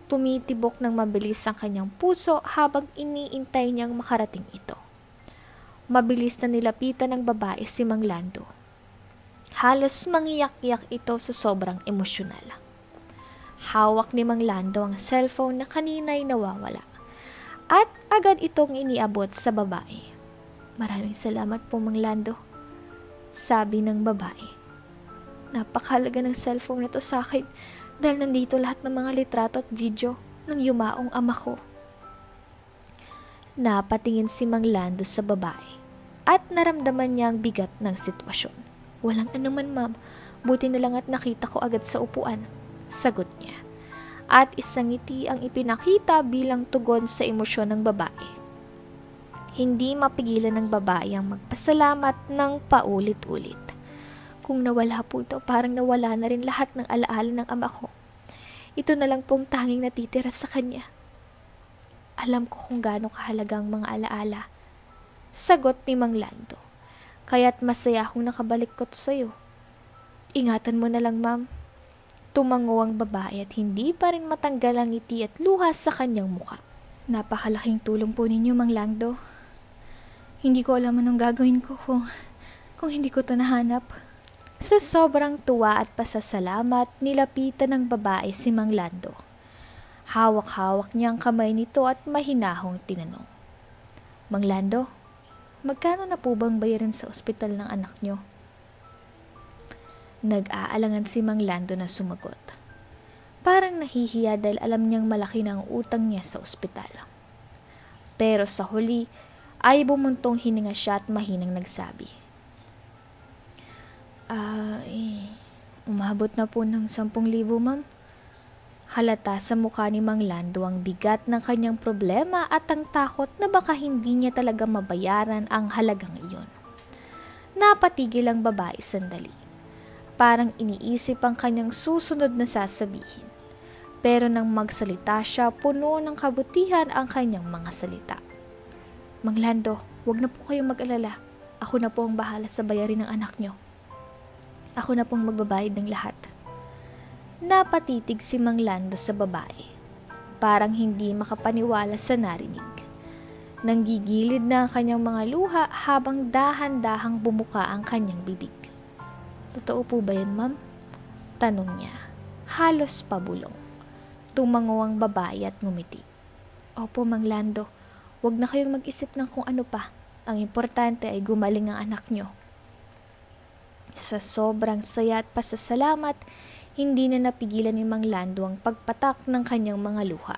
Tumitibok ng mabilis ang kanyang puso habang iniintay niyang makarating ito. Mabilis na nilapitan ng babae si Mang Lando. Halos mangiyak-iyak ito sa sobrang emosyonal. Hawak ni Mang Lando ang cellphone na kanina'y nawawala. At agad itong iniabot sa babae. Maraming salamat po, Mang Lando. Sabi ng babae. Napakahalaga ng cellphone na to sa akin dahil nandito lahat ng mga litrato at video ng yumaong ama ko. Napatingin si Mang Lando sa babae at naramdaman niya ang bigat ng sitwasyon. Walang anuman ma'am, buti na lang at nakita ko agad sa upuan, sagot niya. At isang ngiti ang ipinakita bilang tugon sa emosyon ng babae. Hindi mapigilan ng babae ang magpasalamat ng paulit-ulit. Kung nawala po ito, parang nawala na rin lahat ng alaala ng ama ko. Ito na lang pong tanging natitira sa kanya. Alam ko kung gaano kahalaga ang mga alaala, sagot ni Mang Lando. Kaya't masaya akong nakabalik ko to sa'yo. Ingatan mo na lang ma'am. Tumango ang babae at hindi pa rin matanggal ang ngiti at luha sa kanyang muka. Napakalaking tulong po ninyo, Mang Lando. Hindi ko alam anong gagawin ko kung hindi ko to nahanap. Sa sobrang tuwa at pasasalamat, nilapitan ng babae si Mang Lando. Hawak-hawak niya ang kamay nito at mahinahong tinanong. Mang Lando, magkano na po bang bayarin sa ospital ng anak niyo? Nag-aalangan si Mang Lando na sumagot. Parang nahihiya dahil alam niyang malaki na ang utang niya sa ospital. Pero sa huli, ay bumuntong hininga siya at mahinang nagsabi. Umabot na po ng 10,000 ma'am. Halata sa mukha ni Mang Lando ang bigat ng kanyang problema at ang takot na baka hindi niya talaga mabayaran ang halagang iyon. Napatigil ang babae sandali. Parang iniisip ang kanyang susunod na sasabihin. Pero nang magsalita siya, puno ng kabutihan ang kanyang mga salita. Mang Lando, wag na po kayong mag-alala. Ako na po ang bahala sa bayarin ng anak niyo. Ako na pong magbabayad ng lahat. Napatitig si Mang Lando sa babae. Parang hindi makapaniwala sa narinig. Nanggigilid na ang kanyang mga luha habang dahan-dahang bumuka ang kanyang bibig. Totoo po ba yan, ma'am? Tanong niya. Halos pabulong. Tumango ang babae at ngumiti. Opo, Mang Lando. Huwag na kayong mag-isip ng kung ano pa. Ang importante ay gumaling ang anak nyo. Sa sobrang saya at pasasalamat, hindi na napigilan ni Mang Lando ang pagpatak ng kanyang mga luha.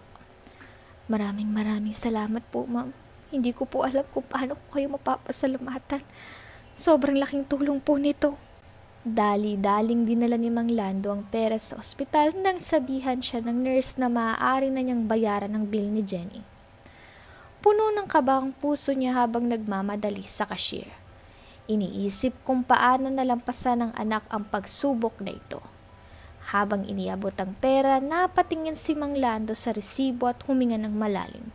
Maraming salamat po, ma'am. Hindi ko po alam kung paano ko kayo mapapasalamatan. Sobrang laking tulong po nito. Dali-daling dinala ni Mang Lando ang pera sa ospital nang sabihan siya ng nurse na maaari na niyang bayaran ang bill ni Jenny. Puno ng kaba ang puso niya habang nagmamadali sa cashier. Iniisip kung paano nalampasan ng anak ang pagsubok na ito. Habang iniabot ang pera, napatingin si Mang Lando sa resibo at huminga ng malalim.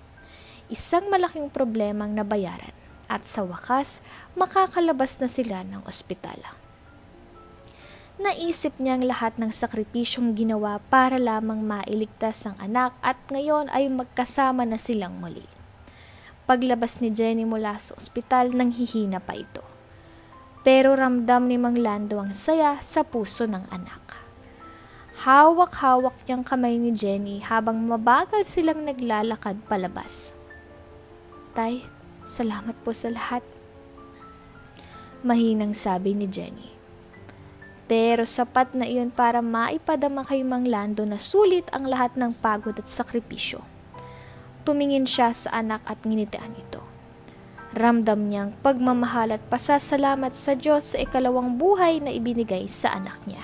Isang malaking problemang nabayaran at sa wakas, makakalabas na sila ng ospital. Naisip niya ang lahat ng sakripisyong ginawa para lamang mailigtas ang anak at ngayon ay magkasama na silang muli. Paglabas ni Jenny mula sa ospital, nanghihina pa ito. Pero ramdam ni Mang Lando ang saya sa puso ng anak. Hawak-hawak niyang kamay ni Jenny habang mabagal silang naglalakad palabas. Tay, salamat po sa lahat. Mahinang sabi ni Jenny. Pero sapat na iyon para maipadama kay Mang Lando na sulit ang lahat ng pagod at sakripisyo. Tumingin siya sa anak at nginitian ito. Ramdam niyang pagmamahal at pasasalamat sa Diyos sa ikalawang buhay na ibinigay sa anak niya.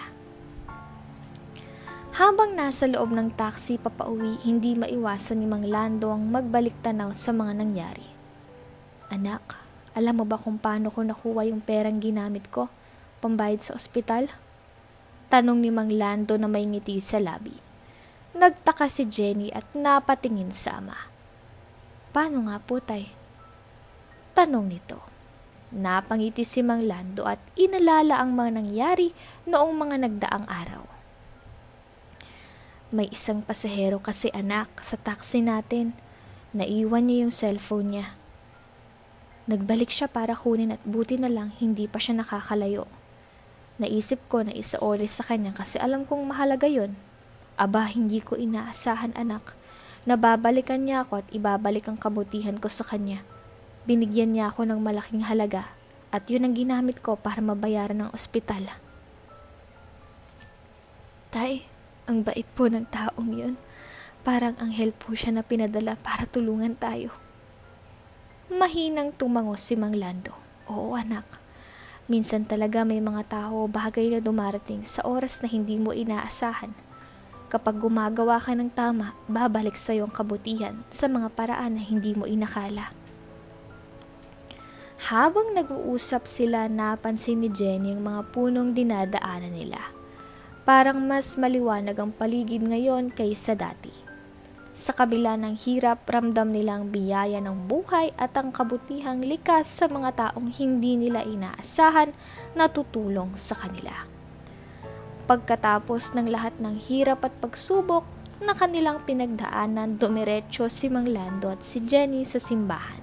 Habang nasa loob ng taxi papauwi, hindi maiwasan ni Mang Lando ang magbalik tanaw sa mga nangyari. Anak, alam mo ba kung paano ko nakuha yung perang ginamit ko? Pambayad sa ospital? Tanong ni Mang Lando na may ngiti sa labi. Nagtaka si Jenny at napatingin sa ama. Paano nga po, tay? Tanong nito. Napangiti si Mang Lando at inalala ang mga nangyari noong mga nagdaang araw. May isang pasahero kasi anak sa taxi natin. Naiwan niya yung cellphone niya. Nagbalik siya para kunin at buti na lang hindi pa siya nakakalayo. Naisip ko na isaoli sa kanya kasi alam kong mahalaga yon. Aba, hindi ko inaasahan anak. Nababalikan niya ako at ibabalik ang kabutihan ko sa kanya. Binigyan niya ako ng malaking halaga at yun ang ginamit ko para mabayaran ng ospital. Tay, ang bait po ng taong yun. Parang anghel po siya na pinadala para tulungan tayo. Mahinang tumango si Mang Lando. Oo anak, minsan talaga may mga tao bagay na dumarating sa oras na hindi mo inaasahan. Kapag gumagawa ka ng tama, babalik sa iyo ang kabutihan sa mga paraan na hindi mo inakala. Habang nag-uusap sila, napansin ni Jenny ang mga punong dinadaanan nila. Parang mas maliwanag ang paligid ngayon kaysa dati. Sa kabila ng hirap, ramdam nilang biyaya ng buhay at ang kabutihang likas sa mga taong hindi nila inaasahan na tutulong sa kanila. Pagkatapos ng lahat ng hirap at pagsubok na kanilang pinagdaanan, dumiretso si Mang Lando at si Jenny sa simbahan.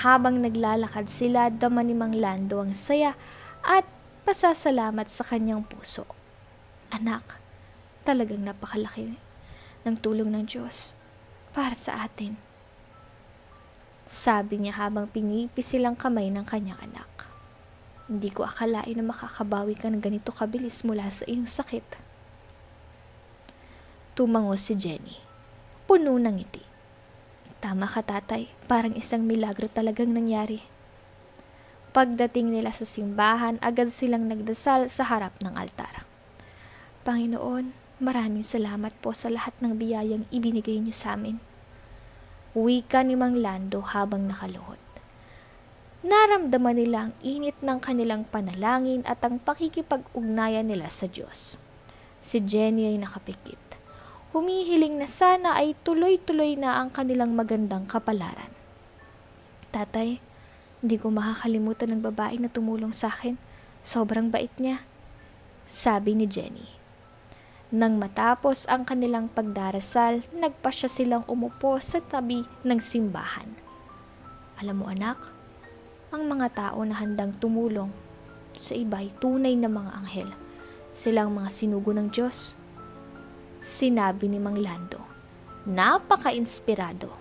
Habang naglalakad sila, dama ni Mang Lando ang saya at pasasalamat sa kanyang puso. Anak, talagang napakalaki ng tulong ng Diyos para sa atin, sabi niya habang pinipis silang kamay ng kanyang anak. Hindi ko akalain na makakabawi ka ng ganito kabilis mula sa iyong sakit. Tumango si Jenny, puno ng ngiti. Tama ka tatay, parang isang milagro talagang nangyari. Pagdating nila sa simbahan, agad silang nagdasal sa harap ng altar. Panginoon, maraming salamat po sa lahat ng biyayang ibinigay niyo sa amin. Wika ni Mang Lando habang nakaluhod. Naramdaman nila ang init ng kanilang panalangin at ang pakikipag-ugnayan nila sa Diyos. Si Jenny ay nakapikit. Humihiling na sana ay tuloy-tuloy na ang kanilang magandang kapalaran. Tatay, hindi ko makakalimutan ng babae na tumulong sa akin. Sobrang bait niya, sabi ni Jenny. Nang matapos ang kanilang pagdarasal, nagpasya silang umupo sa tabi ng simbahan. Alam mo anak, ang mga tao na handang tumulong sa iba ay tunay na mga anghel. Silang mga sinugo ng Diyos, sinabi ni Mang Lando. Napaka-inspirado.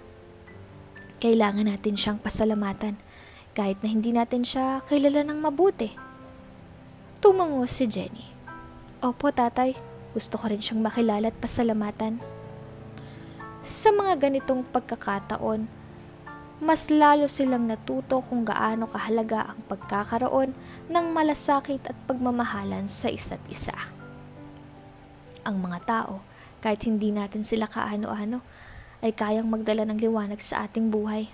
Kailangan natin siyang pasalamatan kahit na hindi natin siya kilala ng mabuti. Tumango si Jenny. Opo tatay, gusto ko rin siyang makilala at pasalamatan. Sa mga ganitong pagkakataon, mas lalo silang natuto kung gaano kahalaga ang pagkakaroon ng malasakit at pagmamahalan sa isa't isa. Ang mga tao, kahit hindi natin sila kaano-ano, ay kayang magdala ng liwanag sa ating buhay.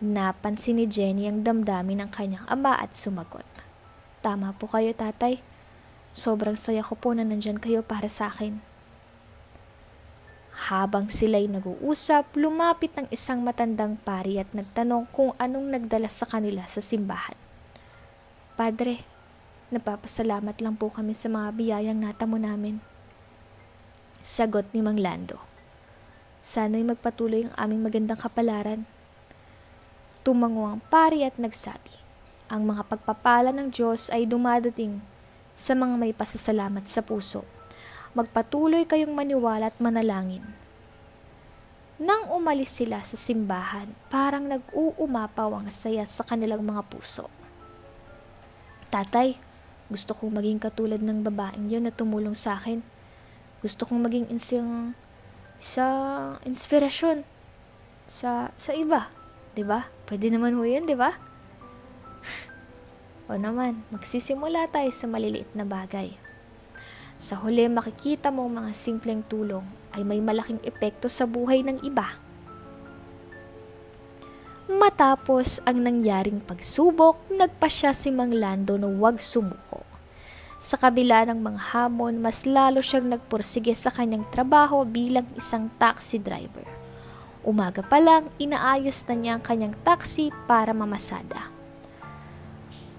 Napansin ni Jenny ang damdamin ng kanyang ama at sumagot. Tama po kayo tatay. Sobrang saya ko po na nandyan kayo para sa akin. Habang sila'y nag-uusap, lumapit ang isang matandang pari at nagtanong kung anong nagdala sa kanila sa simbahan. Padre, napapasalamat lang po kami sa mga biyayang natamo namin. Sagot ni Mang Lando. Sana'y magpatuloy ang aming magandang kapalaran. Tumango ang pari at nagsabi, ang mga pagpapala ng Diyos ay dumadating sa mga may pasasalamat sa puso. Magpatuloy kayong maniwala at manalangin. Nang umalis sila sa simbahan, parang nag-uumapaw ang saya sa kanilang mga puso. Tatay, gusto kong maging katulad ng babaeng yun na tumulong sa akin. Gusto kong maging inspirasyon sa iba. Diba? Pwede naman mo yun, diba? O naman, magsisimula tayo sa maliliit na bagay. Sa huli, makikita mo mga simpleng tulong ay may malaking epekto sa buhay ng iba. Matapos ang nangyaring pagsubok, nagpasya si Mang Lando na huwag sumuko. Sa kabila ng mga hamon, mas lalo siyang nagpursige sa kanyang trabaho bilang isang taxi driver. Umaga pa lang, inaayos na niya ang kanyang taxi para mamasada.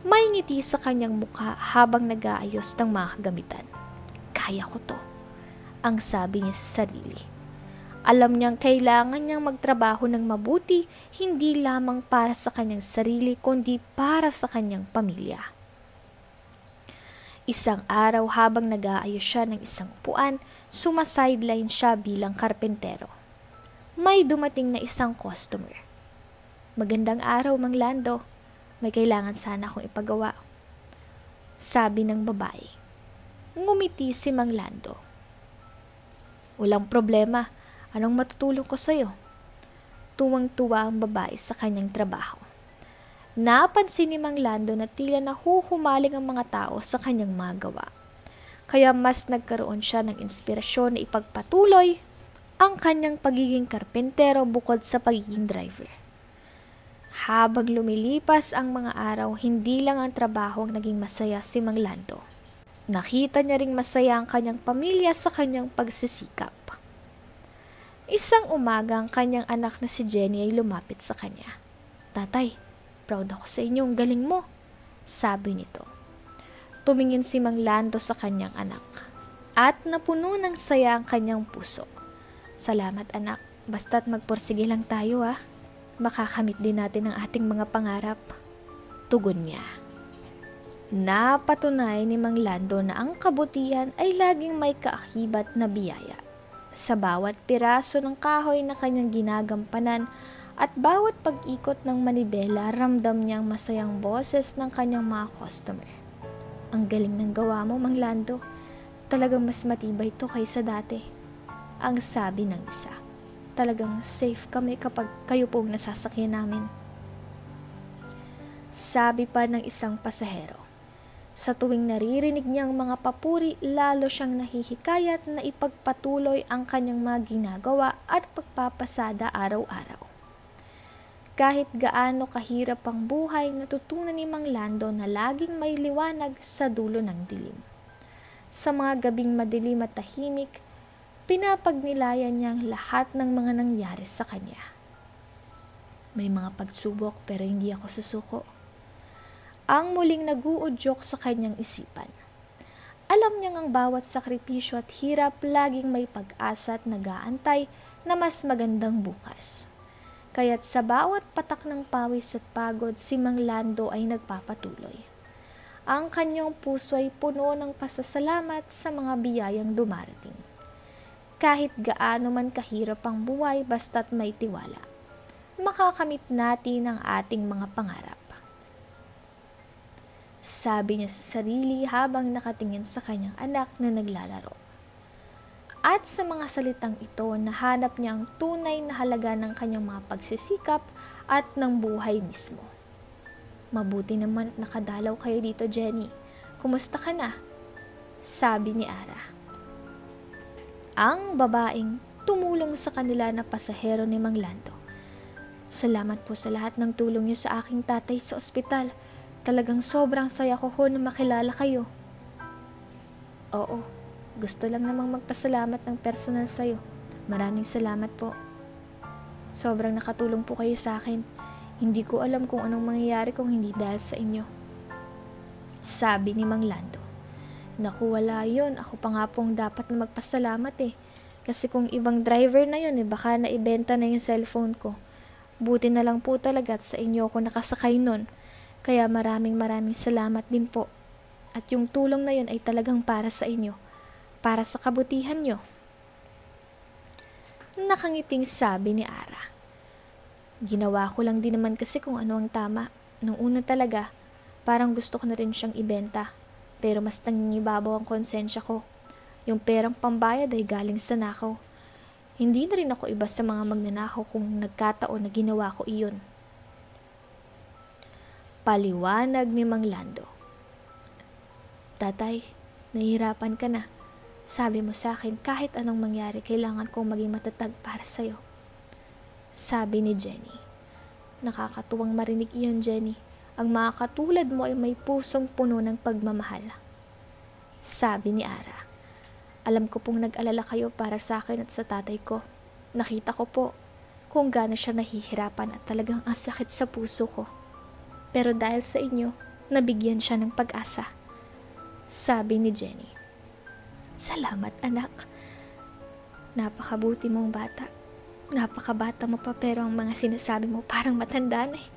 May ngiti sa kanyang mukha habang nag-aayos ng mga kagamitan. Kaya ko to, ang sabi niya sa sarili. Alam niyang kailangan niyang magtrabaho ng mabuti, hindi lamang para sa kanyang sarili, kundi para sa kanyang pamilya. Isang araw habang nag-aayos siya ng isang upuan, sumasideline siya bilang karpentero. May dumating na isang customer. Magandang araw, Mang Lando. May kailangan sana akong ipagawa, sabi ng babae. Ngumiti si Mang Lando. Walang problema. Anong matutulong ko sa'yo? Tuwang-tuwa ang babae sa kanyang trabaho. Napansin ni Mang Lando na tila nahuhumaling ang mga tao sa kanyang mga gawa. Kaya mas nagkaroon siya ng inspirasyon na ipagpatuloy ang kanyang pagiging karpentero bukod sa pagiging driver. Habang lumilipas ang mga araw, hindi lang ang trabaho ang naging masaya si Mang Lando. Nakita niya ring masaya ang kanyang pamilya sa kanyang pagsisikap. Isang umaga ang kanyang anak na si Jenny ay lumapit sa kanya. "Tatay, proud ako sa inyo, ang galing mo," sabi nito. Tumingin si Mang Lando sa kanyang anak at napuno ng saya ang kanyang puso. "Salamat anak, basta't magpursige lang tayo ah. Makakamit din natin ang ating mga pangarap," tugon niya. Napatunay ni Mang Lando na ang kabutihan ay laging may kaakibat na biyaya. Sa bawat piraso ng kahoy na kanyang ginagampanan at bawat pag-ikot ng manibela, ramdam niyang masayang boses ng kanyang mga customer. "Ang galing ng gawa mo, Mang Lando. Talagang mas matibay to kaysa dati," ang sabi ng isa. "Talagang safe kami kapag kayo po ang nasasakyan namin," sabi pa ng isang pasahero. Sa tuwing naririnig niyang mga papuri, lalo siyang nahihikayat na ipagpatuloy ang kanyang mga ginagawa at pagpapasada araw-araw. Kahit gaano kahirap ang buhay, natutunan ni Mang Lando na laging may liwanag sa dulo ng dilim. Sa mga gabing madilim at tahimik, pinapagnilayan niya ang lahat ng mga nangyari sa kanya. "May mga pagsubok pero hindi ako susuko," ang muling nag-uudyok sa kanyang isipan. Alam niyang ang bawat sakripisyo at hirap laging may pag-asa at nag-aantay na mas magandang bukas. Kaya't sa bawat patak ng pawis at pagod, si Mang Lando ay nagpapatuloy. Ang kanyang puso ay puno ng pasasalamat sa mga biyayang dumarating. Kahit gaano man kahirap ang buhay, basta't may tiwala, makakamit natin ang ating mga pangarap, sabi niya sa sarili habang nakatingin sa kanyang anak na naglalaro. At sa mga salitang ito, nahanap niya ang tunay na halaga ng kanyang mga pagsisikap at ng buhay mismo. "Mabuti naman at nakadalaw kayo dito, Jenny. Kumusta ka na?" sabi ni Ara. Ang babaeng tumulong sa kanila na pasahero ni Mang Lando. "Salamat po sa lahat ng tulong niyo sa aking tatay sa ospital. Talagang sobrang saya ko ho na makilala kayo." "Oo, gusto lang namang magpasalamat ng personal sa'yo. Maraming salamat po. Sobrang nakatulong po kayo sa akin. Hindi ko alam kung anong mangyayari kung hindi dahil sa inyo," sabi ni Mang Lando. "Naku, wala yun. Ako pa nga pong dapat na magpasalamat eh. Kasi kung ibang driver na yun baka naibenta na yung cellphone ko. Buti na lang po talaga at sa inyo ako nakasakay nun. Kaya maraming salamat din po. At yung tulong na yun ay talagang para sa inyo. Para sa kabutihan nyo," nakangiting sabi ni Ara. "Ginawa ko lang din naman kasi kung ano ang tama. Nung una talaga, parang gusto ko na rin siyang ibenta. Pero mas nangingibabaw ang konsensya ko. Yung perang pambayad ay galing sa nakaw. Hindi na rin ako iba sa mga magnanakaw kung nagkataon na ginawa ko iyon," paliwanag ni Mang Lando. "Tatay, nahihirapan ka na. Sabi mo sa akin kahit anong mangyari kailangan kong maging matatag para sa'yo," sabi ni Jenny. "Nakakatuwang marinig iyon, Jenny. Ang mga katulad mo ay may pusong puno ng pagmamahal," sabi ni Ara. "Alam ko pong nag-alala kayo para sa akin at sa tatay ko. Nakita ko po kung gaano siya nahihirapan at talagang ang sakit sa puso ko. Pero dahil sa inyo, nabigyan siya ng pag-asa," sabi ni Jenny. "Salamat anak. Napakabuti mong bata. Napakabata mo pa pero ang mga sinasabi mo parang matanda na eh.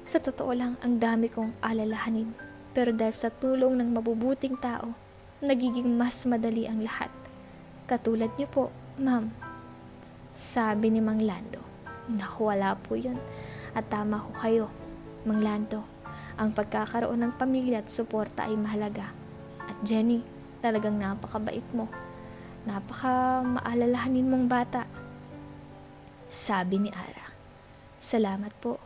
Sa totoo lang, ang dami kong alalahanin. Pero dahil sa tulong ng mabubuting tao, nagiging mas madali ang lahat. Katulad niyo po, ma'am," sabi ni Mang Lando. "Naku, wala po yun. At tama ko kayo, Mang Lando. Ang pagkakaroon ng pamilya at suporta ay mahalaga. At Jenny, talagang napakabait mo. Napaka maalalahanin mong bata," Sabi ni Ara. Salamat po.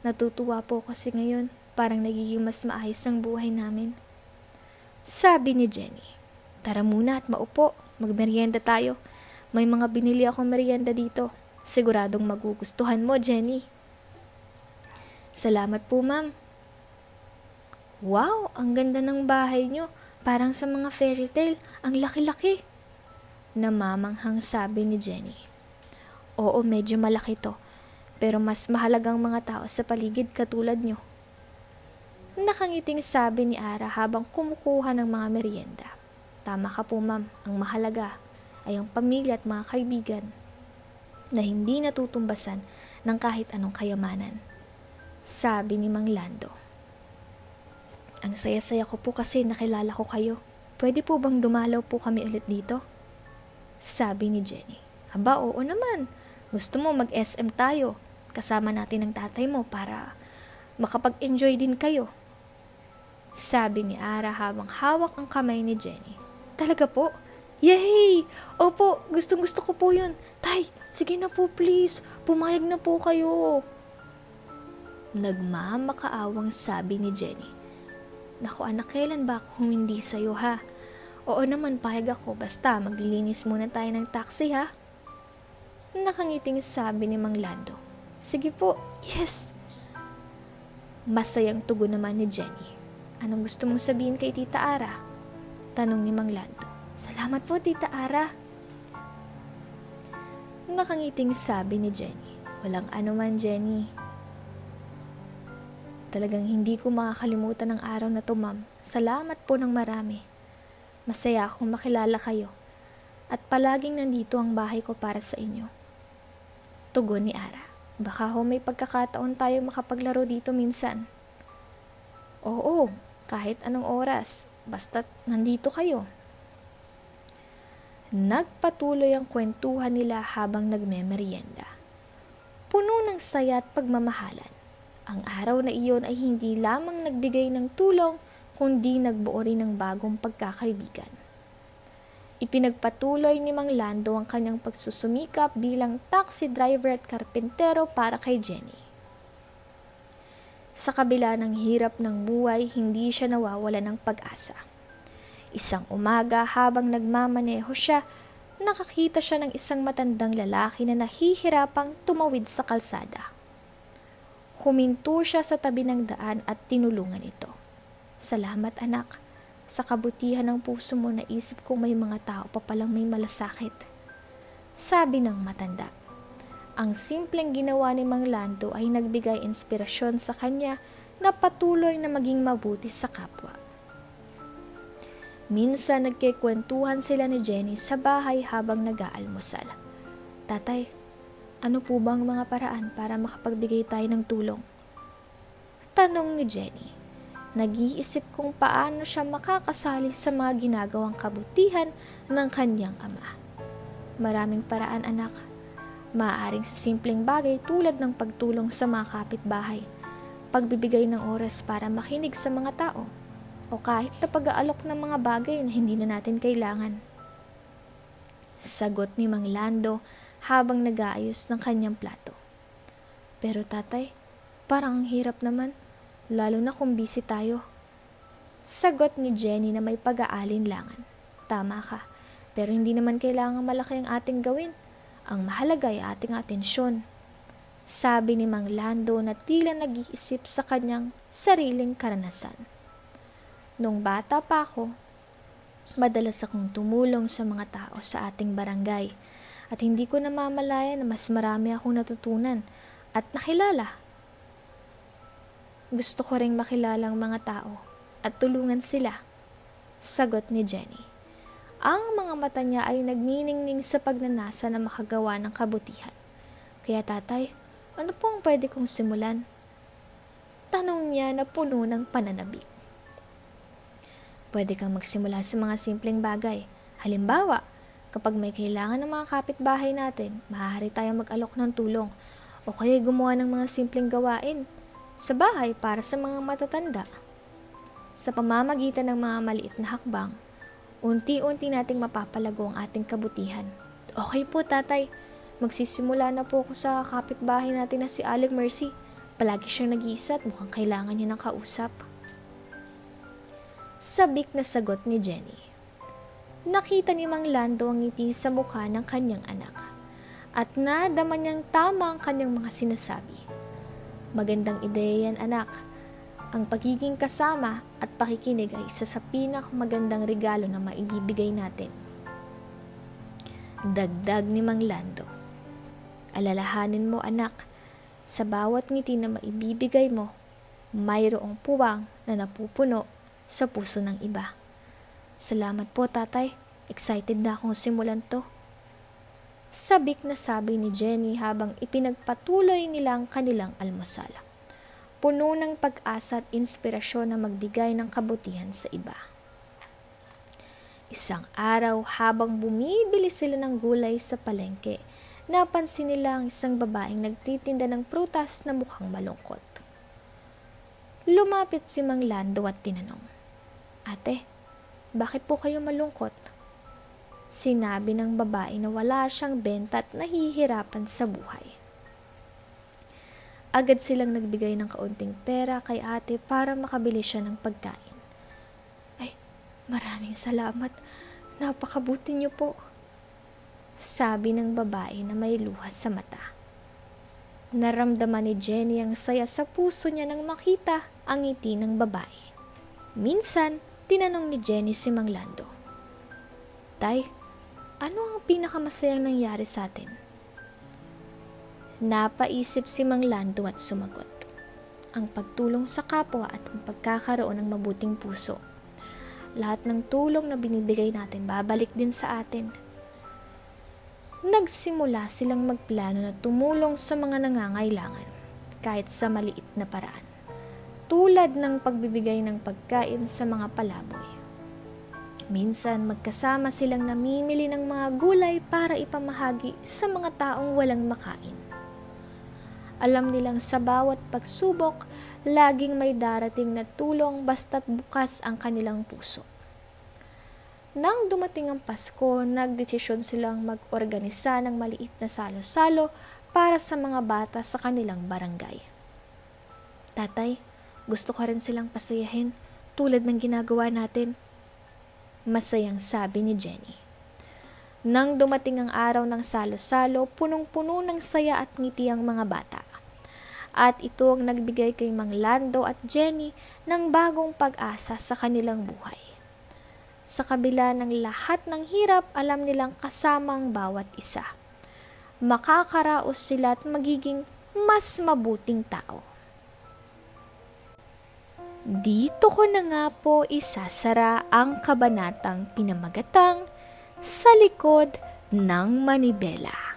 Natutuwa po kasi ngayon parang nagiging mas maayos ang buhay namin. Sabi ni Jenny. Tara muna at maupo. Magmerienda tayo. May mga binili akong merienda dito. Siguradong magugustuhan mo, Jenny. Salamat po, ma'am. Wow, ang ganda ng bahay nyo. Parang sa mga fairy tale. Ang laki-laki. Namamanghang sabi ni Jenny. Oo, medyo malaki to. Pero mas mahalagang mga tao sa paligid katulad nyo. Nakangiting sabi ni Ara habang kumukuha ng mga merienda. Tama ka po, ma'am. Ang mahalaga ay ang pamilya at mga kaibigan na hindi natutumbasan ng kahit anong kayamanan. Sabi ni Mang Lando. Ang saya-saya ko po kasi nakilala ko kayo. Pwede po bang dumalaw po kami ulit dito? Sabi ni Jenny. Aba, oo naman. Gusto mo mag-SM tayo. Kasama natin ang tatay mo para makapag-enjoy din kayo. Sabi ni Ara habang hawak ang kamay ni Jenny. Talaga po? Yay! Opo, gustong-gusto ko po yun. Tay, sige na po please. Pumayag na po kayo. Nagmamakaawang sabi ni Jenny. Naku anak, kailan ba ako humindi sa'yo ha? Oo naman, payag ako. Basta maglilinis muna tayo ng taxi ha? Nakangiting sabi ni Mang Lando. Sige po, yes. Masayang tugon naman ni Jenny. Anong gusto mong sabihin kay Tita Ara? Tanong ni Mang Lando. Salamat po, Tita Ara. Nakangiting sabi ni Jenny. Walang anuman, Jenny. Talagang hindi ko makakalimutan ang araw na to, ma'am. Salamat po ng marami. Masaya akong makilala kayo. At palaging nandito ang bahay ko para sa inyo. Tugon ni Ara. Baka ho may pagkakataon tayo makapaglaro dito minsan. Oo, kahit anong oras. Basta't nandito kayo. Nagpatuloy ang kwentuhan nila habang nagmemerienda. Puno ng saya at pagmamahalan. Ang araw na iyon ay hindi lamang nagbigay ng tulong, kundi nagbuo rin ng bagong pagkakaibigan. Ipinagpatuloy ni Mang Lando ang kanyang pagsusumikap bilang taxi driver at karpentero para kay Jenny. Sa kabila ng hirap ng buhay, hindi siya nawawala ng pag-asa. Isang umaga habang nagmamaneho siya, nakakita siya ng isang matandang lalaki na nahihirapang tumawid sa kalsada. Huminto siya sa tabi ng daan at tinulungan ito. Salamat anak, sa kabutihan ng puso mo naisip kong may mga tao pa palang may malasakit. Sabi ng matanda. Ang simpleng ginawa ni Mang Lando ay nagbigay inspirasyon sa kanya na patuloy na maging mabuti sa kapwa. Minsan nagkikwentuhan sila ni Jenny sa bahay habang nag-aalmusal. Tatay, ano po bang mga paraan para makapagbigay tayo ng tulong? Tanong ni Jenny. Nag-iisip kung paano siya makakasali sa mga ginagawang kabutihan ng kanyang ama. Maraming paraan anak. Maaaring sa simpleng bagay tulad ng pagtulong sa mga kapitbahay, pagbibigay ng oras para makinig sa mga tao, o kahit na pag-aalok ng mga bagay na hindi na natin kailangan. Sagot ni Mang Lando habang nag-aayos ng kanyang plato. Pero tatay, parang ang hirap naman, lalo na kung busy tayo. Sagot ni Jenny na may pag-aalinlangan. Tama ka, pero hindi naman kailangan malaki ang ating gawin. Ang mahalaga ay ating atensyon. Sabi ni Mang Lando na tila nag-iisip sa kanyang sariling karanasan. Nung bata pa ako, madalas akong tumulong sa mga tao sa ating barangay. At hindi ko namamalaya na mas marami akong natutunan at nakilala. Gusto ko ring makilala ang mga tao at tulungan sila. Sagot ni Jenny. Ang mga mata niya ay nagniningning sa pagnanasa na makagawa ng kabutihan. Kaya tatay, ano po ang pwede kong simulan? Tanong niya na puno ng pananabik. Pwede kang magsimula sa mga simpleng bagay. Halimbawa, kapag may kailangan ng mga kapitbahay natin, maaari tayong mag-alok ng tulong o kaya gumawa ng mga simpleng gawain sa bahay para sa mga matatanda. Sa pamamagitan ng mga maliit na hakbang, unti-unti nating mapapalago ang ating kabutihan. Okay po tatay, Magsisimula na po ako sa kapitbahay natin na si Aling Mercy. Palagi siyang nag-iisa at mukhang kailangan niya ng kausap. Sabik na sagot ni Jenny. Nakita ni Mang Lando ang ngiti sa mukha ng kanyang anak at nadama niyang tama ang kanyang mga sinasabi. Magandang ideya yan, anak. Ang pagiging kasama at pakikinig ay isa sa pinakamagandang regalo na maibibigay natin. Dagdag ni Mang Lando. Alalahanin mo, anak, sa bawat ngiti na maibibigay mo, mayroong puwang na napupuno sa puso ng iba. Salamat po, tatay. Excited na akong simulan to. Sabik na sabi ni Jenny habang ipinagpatuloy nila ang kanilang almusal. Puno ng pag-asa at inspirasyon na magbigay ng kabutihan sa iba. Isang araw habang bumibili sila ng gulay sa palengke, napansin nila ang isang babaeng nagtitinda ng prutas na mukhang malungkot. Lumapit si Mang Lando at tinanong, "Ate, bakit po kayo malungkot?" Sinabi ng babae na wala siyang benta at nahihirapan sa buhay. Agad silang nagbigay ng kaunting pera kay ate para makabili siya ng pagkain. "Ay, maraming salamat. Napakabuti niyo po," sabi ng babae na may luha sa mata. Naramdaman ni Jenny ang saya sa puso niya nang makita ang ngiti ng babae. Minsan, tinanong ni Jenny si Mang Lando, "Tay, ano ang pinakamasayang nangyari sa atin?" Napaisip si Mang Lando at sumagot, "Ang pagtulong sa kapwa at ang pagkakaroon ng mabuting puso. Lahat ng tulong na binibigay natin babalik din sa atin." Nagsimula silang magplano na tumulong sa mga nangangailangan, kahit sa maliit na paraan, tulad ng pagbibigay ng pagkain sa mga palaboy. Minsan magkasama silang namimili ng mga gulay para ipamahagi sa mga taong walang makain. Alam nilang sa bawat pagsubok, laging may darating na tulong basta't bukas ang kanilang puso. Nang dumating ang Pasko, nagdesisyon silang mag-organisa ng maliit na salo-salo para sa mga bata sa kanilang barangay. "Tatay, gusto ko rin silang pasayahin tulad ng ginagawa natin," masayang sabi ni Jenny. Nang dumating ang araw ng salo-salo, punong-puno ng saya at ngiti ang mga bata. At ito ang nagbigay kay Mang Lando at Jenny ng bagong pag-asa sa kanilang buhay. Sa kabila ng lahat ng hirap, alam nilang kasama ang bawat isa. Makakaraos sila at magiging mas mabuting tao. Dito ko na nga po isasara ang kabanatang pinamagatang Sa Likod ng Manibela.